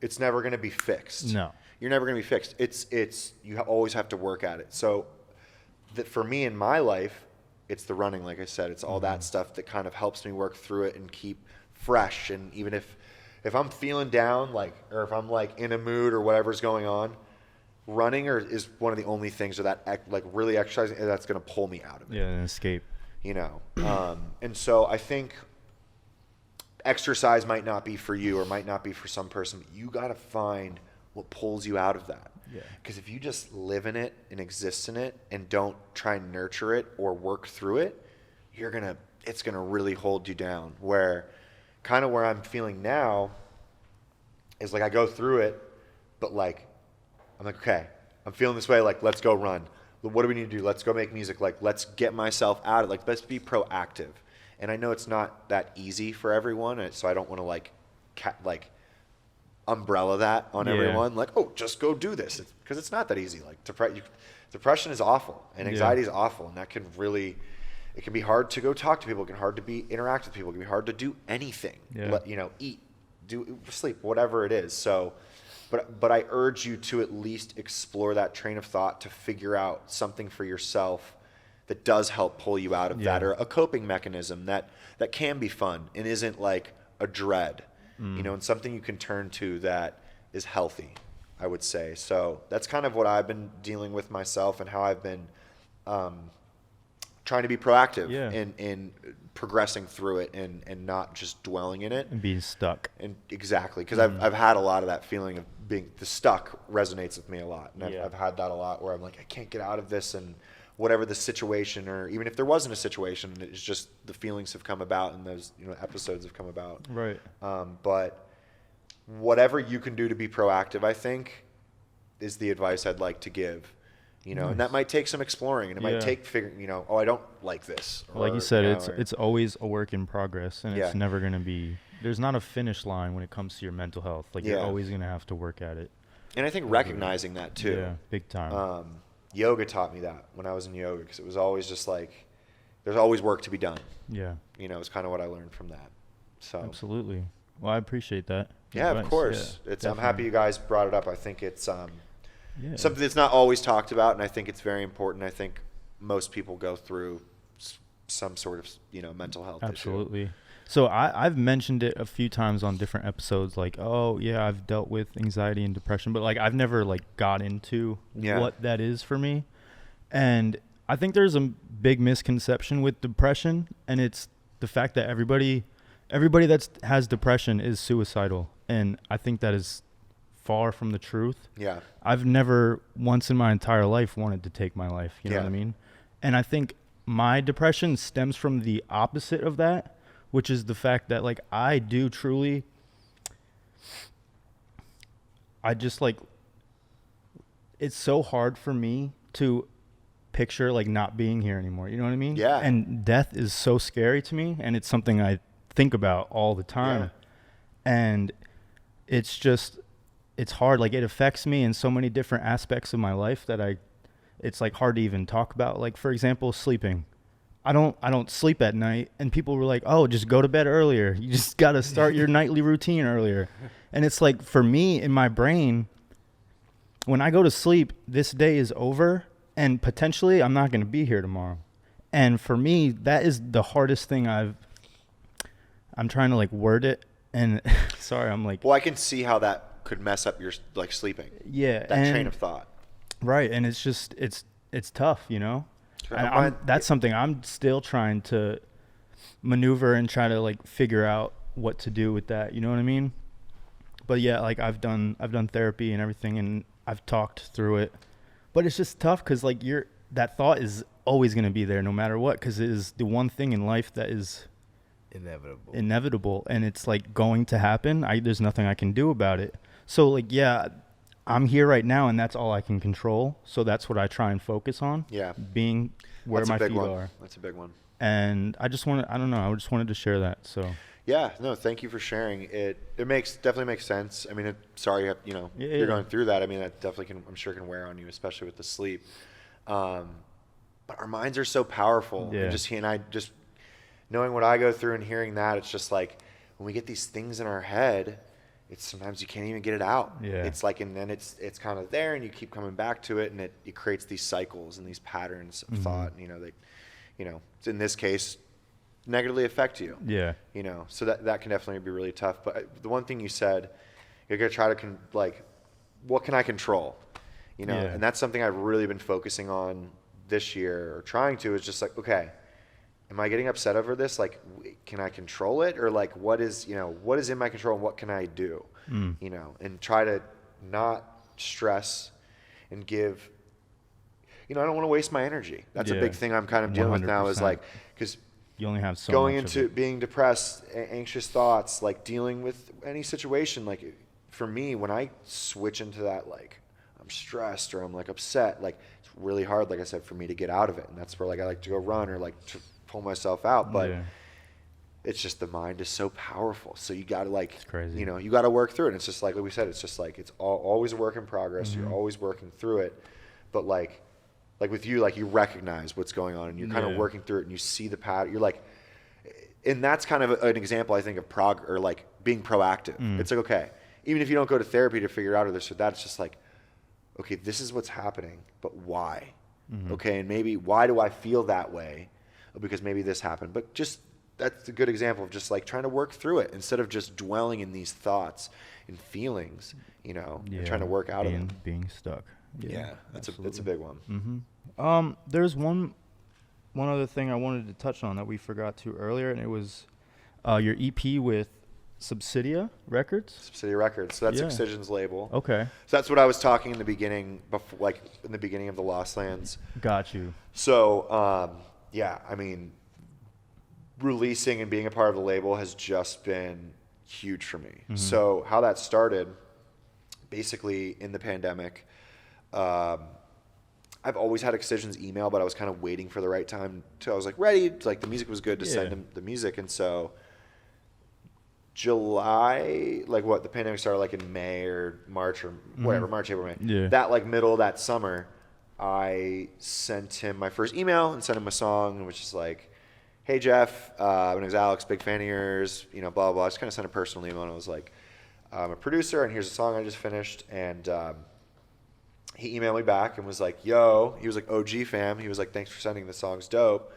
going to be fixed. No. You're never going to be fixed. You always have to work at it. So that for me in my life, it's the running, like I said, it's all that stuff that kind of helps me work through it and keep fresh. And even if if I'm feeling down, like, or if I'm like in a mood or whatever's going on, running is one of the only things like really exercising that's going to pull me out of it. Yeah, an escape. You know, and so I think exercise might not be for you or might not be for some person, but you got to find what pulls you out of that. Yeah. Because if you just live in it and exist in it and don't try and nurture it or work through it, it's gonna really hold you down. Where I'm feeling now is like I go through it, but like I'm like, okay, I'm feeling this way, like let's go run. What do we need to do? Let's go make music. Like let's get myself out of let's be proactive. And I know it's not that easy for everyone, so I don't want to like umbrella that on everyone. Like, oh, just go do this, because it's not that easy. Like depression is awful, and anxiety is awful, and that can really, it can be hard to go talk to people. It can be hard to interact with people. It can be hard to do anything. Eat, sleep, whatever it is. So, but I urge you to at least explore that train of thought to figure out something for yourself that does help pull you out of that, or a coping mechanism that can be fun and isn't like a dread, and something you can turn to that is healthy, I would say. So that's kind of what I've been dealing with myself, and how I've been trying to be proactive in progressing through it and not just dwelling in it And being stuck. And exactly, because I've had a lot of that feeling of being stuck resonates with me a lot, and I've had that a lot where I'm like, I can't get out of this, and whatever the situation, or even if there wasn't a situation, it's just the feelings have come about and those episodes have come about. Right. But whatever you can do to be proactive, I think, is the advice I'd like to give. And that might take some exploring, and it might take figuring, I don't like this. Or, like you said, it's always a work in progress, and it's never going to be, there's not a finish line when it comes to your mental health. Like you're always going to have to work at it. And I think recognizing that too. Yeah, big time. Yoga taught me that when I was in yoga, because it was always just like, there's always work to be done. Yeah. It's kind of what I learned from that. So absolutely. Well, I appreciate that. Yeah, advice. of course. Yeah, I'm happy you guys brought it up. I think it's something that's not always talked about, and I think it's very important. I think most people go through some sort of mental health Absolutely. issue. So I've mentioned it a few times on different episodes, like, oh yeah, I've dealt with anxiety and depression, but like I've never like got into what that is for me. And I think there's a big misconception with depression, and it's the fact that everybody that has depression is suicidal, and I think that is far from the truth. Yeah. I've never once in my entire life wanted to take my life, you know what I mean? And I think my depression stems from the opposite of that, which is the fact that like I do truly, I just like, it's so hard for me to picture like not being here anymore. You know what I mean? Yeah. And death is so scary to me, and it's something I think about all the time. Yeah. And it's hard. Like it affects me in so many different aspects of my life that it's like hard to even talk about. Like for example, sleeping. I don't sleep at night, and people were like, oh, just go to bed earlier. You just got to start your nightly routine earlier. And it's like, for me in my brain, when I go to sleep, this day is over, and potentially I'm not going to be here tomorrow. And for me, that is the hardest thing I'm trying to like word it. And sorry, I'm like, well, I can see how that could mess up your like sleeping. Yeah. That train of thought. Right. And it's just, it's tough, And that's something I'm still trying to maneuver and try to like figure out what to do with that. You know what I mean? But yeah, like I've done therapy and everything, and I've talked through it, but it's just tough because like that thought is always going to be there no matter what, because it is the one thing in life that is inevitable, and it's like going to happen. There's nothing I can do about it. So like, yeah, I'm here right now, and that's all I can control. So that's what I try and focus on. Yeah. Being where my feet are. That's a big one. And I just wanted to share that. So. Yeah, no, thank you for sharing it. It definitely makes sense. I mean, sorry, you're going through that. I mean, that definitely I'm sure can wear on you, especially with the sleep. But our minds are so powerful. Yeah. And just knowing what I go through and hearing that, it's just like when we get these things in our head, it's sometimes you can't even get it out. Yeah. It's like, and then it's kind of there, and you keep coming back to it, and it creates these cycles and these patterns of thought. In this case, negatively affect you. Yeah. You know, so that can definitely be really tough. But the one thing you said, you're gonna try to what can I control? You know, Yeah. and that's something I've really been focusing on this year, or trying to, is just like, okay, am I getting upset over this? Like, can I control it? Or like, what is in my control and what can I do? You know, and try to not stress and give, I don't want to waste my energy. That's a Yeah. big thing I'm kind of dealing with now, is 100%. like, because You only have so going much into of it. being depressed, anxious thoughts, like dealing with any situation, like for me, when I switch into that, like I'm stressed or I'm like upset, like it's really hard, like I said, for me to get out of it. And that's where like I like to go run or like to pull myself out. But Yeah. it's just, the mind is so powerful. So you got to like, It's crazy. You got to work through it. And it's just like we said, it's just like, it's always a work in progress. Mm-hmm. You're always working through it. But like with you, like you recognize what's going on and you're kind of Yeah. working through it and you see the pattern. You're like, and that's kind of an example, I think, of like being proactive. It's like, okay, even if you don't go to therapy to figure out this or that, it's just like, okay, this is what's happening, but why? Okay, and maybe why do I feel that way? Because maybe this happened. But just, that's a good example of just like trying to work through it instead of just dwelling in these thoughts and feelings, and trying to work out of them. Being stuck. Yeah, it's a big one. There's one other thing I wanted to touch on that we forgot to earlier, and it was your EP with Subsidia Records. Subsidia Records. So that's Yeah. Excision's label. Okay. So that's what I was talking in the beginning, before, like in the beginning of the Lost Lands. Got you. So, yeah, I mean, releasing and being a part of the label has just been huge for me. So how that started, basically in the pandemic, I've always had Excision's email, but I was kind of waiting for the right time till I was like ready. Like the music was good to send him the music. And so July, the pandemic started like in May or March or whatever, March, April, May. Yeah. That like middle of that summer, I sent him my first email and sent him a song, which is like, hey Jeff, my name's Alex, big fan of yours, blah, blah, blah. I just kind of sent a personal email and I was like, I'm a producer and here's a song I just finished. And he emailed me back and was like, yo, he was like, OG fam. He was like, thanks for sending the song's dope.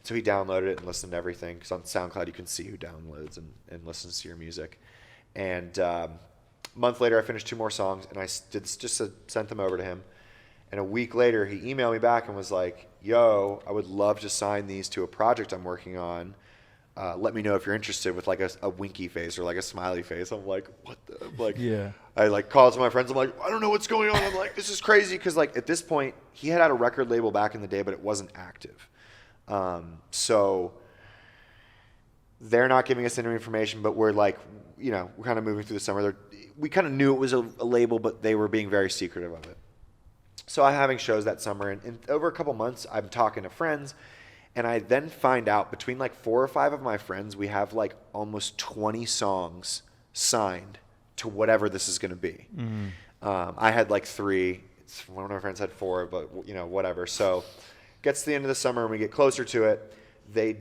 So he downloaded it and listened to everything, because on SoundCloud you can see who downloads and listens to your music. And a month later I finished 2 more songs and I sent them over to him. And a week later he emailed me back and was like, yo, I would love to sign these to a project I'm working on. Let me know if you're interested, with like a winky face or like a smiley face. I'm like, what the? Like, Yeah. I like called to my friends. I'm like, I don't know what's going on. I'm like, this is crazy, because like at this point he had a record label back in the day, but it wasn't active. So they're not giving us any information, but we're like, we're kind of moving through the summer. We kind of knew it was a label, but they were being very secretive of it. So I'm having shows that summer, and over a couple months, I'm talking to friends, and I then find out between like 4 or 5 of my friends, we have like almost 20 songs signed to whatever this is going to be. I had like 3. One of my friends had 4, but whatever. So gets to the end of the summer and we get closer to it. They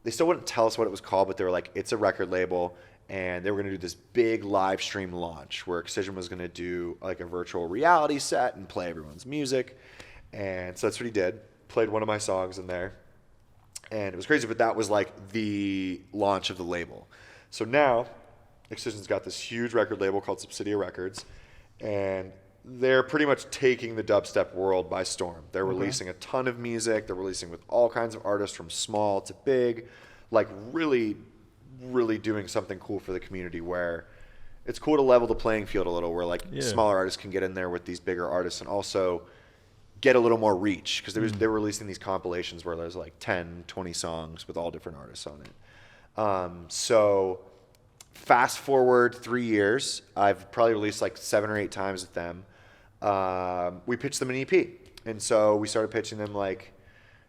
still wouldn't tell us what it was called, but they were like, it's a record label. And they were going to do this big live stream launch where Excision was going to do like a virtual reality set and play everyone's music. And so that's what he did. Played one of my songs in there. And it was crazy, but that was like the launch of the label. So now Excision's got this huge record label called Subsidia Records. And they're pretty much taking the dubstep world by storm. They're releasing a ton of music. They're releasing with all kinds of artists from small to big, like really doing something cool for the community, where it's cool to level the playing field a little, where like smaller artists can get in there with these bigger artists and also get a little more reach, because they were releasing these compilations where there's like 10, 20 songs with all different artists on it. So fast forward 3 years, I've probably released like 7 or 8 times with them. We pitched them an EP. And so we started pitching them like,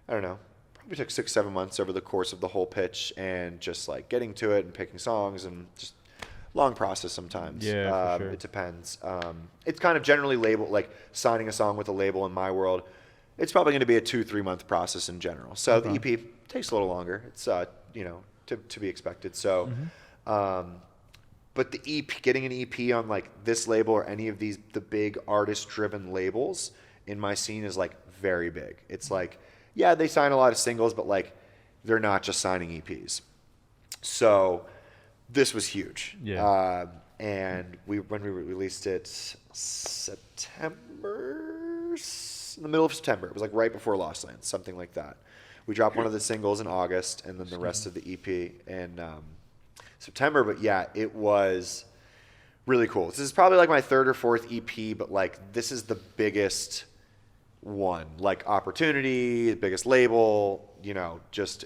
I don't know, probably took 6-7 months over the course of the whole pitch, and just like getting to it and picking songs, and just long process sometimes. Yeah, for sure. It depends. It's kind of generally labeled, like signing a song with a label in my world, it's probably going to be a 2-3 month process in general. So the EP takes a little longer. It's, to be expected. So, but the EP, getting an EP on like this label or any of the big artist driven labels in my scene is like very big. It's like, yeah, they sign a lot of singles, but like they're not just signing EPs. So this was huge. Yeah. And when we released it September, in the middle of September, it was like right before Lost Lands, something like that. We dropped one of the singles in August, and then the rest of the EP in September. But yeah, it was really cool. This is probably like my third or fourth EP, but like this is the biggest one, like opportunity, the biggest label, you know, just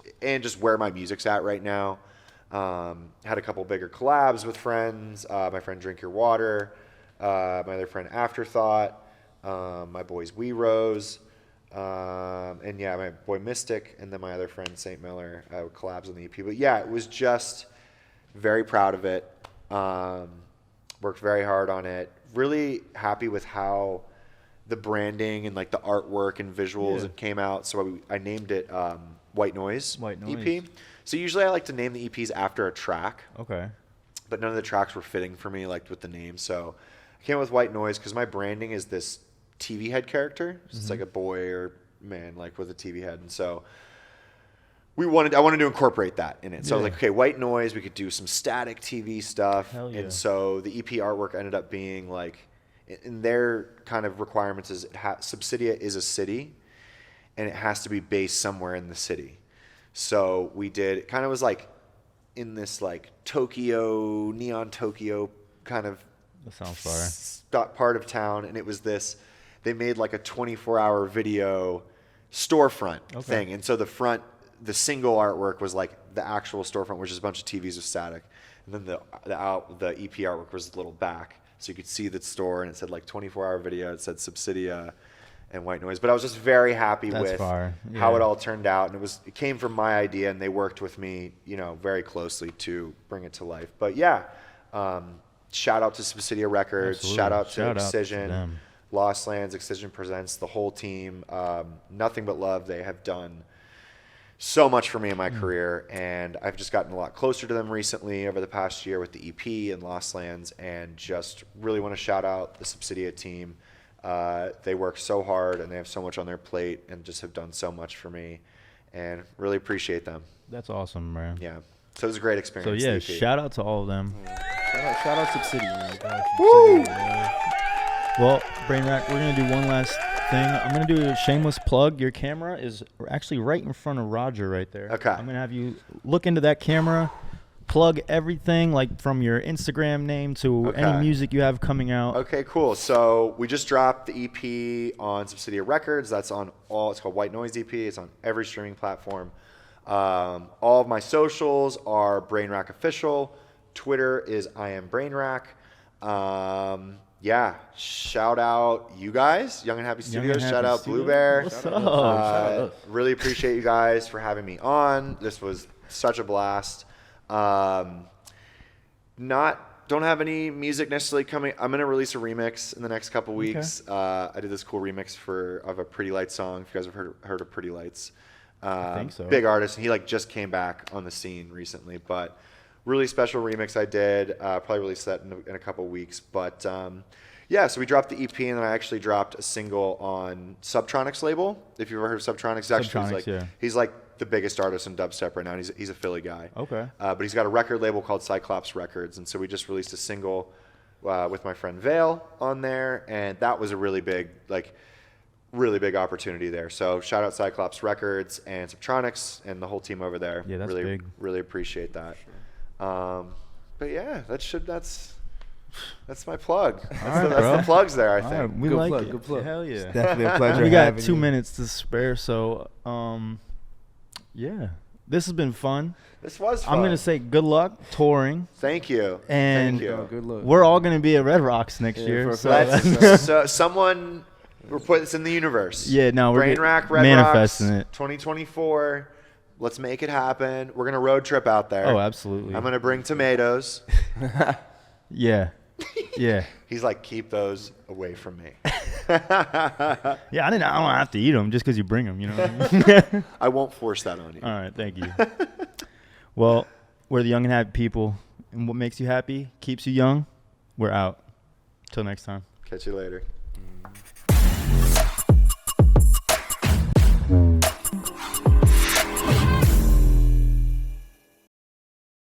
where my music's at right now. Had a couple bigger collabs with friends. My friend Drink Your Water, my other friend Afterthought, my boys Wee Rose, and yeah, my boy Mystic, and then my other friend St. Miller collabs on the EP. But yeah, it was just very proud of it. Worked very hard on it. Really happy with how the branding and like the artwork and visuals came out. So I named it White Noise EP. So usually I like to name the EPs after a track. Okay. But none of the tracks were fitting for me, like with the name. So I came up with White Noise because my branding is this TV head character. So it's like a boy or man, like with a TV head. And so I wanted to incorporate that in it. So I was like, okay, White Noise, we could do some static TV stuff. Hell yeah. And so the EP artwork ended up being like, in their kind of requirements is Subsidia is a city, and it has to be based somewhere in the city. So we did, it kind of was like in this like Tokyo, neon Tokyo kind of That sounds fire. part of town. And it was this, they made like a 24-hour video storefront thing. And so the single artwork was like the actual storefront, which is a bunch of TVs with static. And then the EP artwork was a little back. So you could see the store, and it said like 24-hour video. It said Subsidia and White Noise. But I was just very happy with how it all turned out. And it came from my idea, and they worked with me, you know, very closely to bring it to life. But yeah, shout out to Subsidia Records. Absolutely. Shout out to Shout out to Excision. them. Lost Lands, Excision Presents, the whole team. Nothing but love. They have done so much for me in my career, and I've just gotten a lot closer to them recently over the past year with the EP and Lost Lands, and just really want to shout out the Subsidia team. They work so hard, and they have so much on their plate, and just have done so much for me, and really appreciate them. That's awesome, man. Yeah. So it was a great experience. So yeah, the EP. shout out to all of them. Shout out Subsidia, man. Woo! Well, Brainrack, we're gonna do one last thing. I'm gonna do a shameless plug. Your camera is actually right in front of Roger right there. Okay. I'm gonna have you look into that camera, plug everything like from your Instagram name to any music you have coming out. Okay, cool. So we just dropped the EP on Subsidia Records. That's on it's called White Noise EP. It's on every streaming platform. All of my socials are Brainrack Official. Twitter is I am Brainrack. Yeah, shout out you guys, Young and Happy Studios. Shout out Blue Bear. What's up? Really appreciate you guys for having me on. This was such a blast. Don't have any music necessarily coming. I'm gonna release a remix in the next couple weeks. I did this cool remix of a Pretty Lights song. If you guys have heard of Pretty Lights, I think so. Big artist. He like just came back on the scene recently, but really special remix I did. Probably release that in a couple weeks. But yeah, so we dropped the EP, and then I actually dropped a single on Subtronic's label. If you've ever heard of Subtronics, he's like the biggest artist in dubstep right now. And he's a Philly guy. Okay. But he's got a record label called Cyclops Records, and so we just released a single with my friend Vale on there, and that was a really big opportunity there. So shout out Cyclops Records and Subtronics and the whole team over there. Yeah, that's really, big. Really appreciate that. But yeah, that's my plug. That's the plugs there, I think. All right, we Good like plug, it. good plug. Hell yeah. Definitely a pleasure. We got having 2 you. minutes to spare, so yeah, this has been fun. This was fun. I'm gonna say good luck touring, Thank you. and Thank you. Oh, good luck. we're all gonna be at Red Rocks next Yeah, year. for a So fact. that's- So someone, we're putting this in the universe. yeah, no, we're Brainrack, Red manifesting Rocks, it. 2024. Let's make it happen. We're gonna road trip out there. Oh, absolutely. I'm gonna bring tomatoes. Yeah, yeah, He's like, keep those away from me. yeah. I don't have to eat them just because you bring them. You know what I mean? I won't force that on you. All right, thank you. Well, we're the young and happy people, and what makes you happy keeps you young. We're out. Till next time. Catch you later.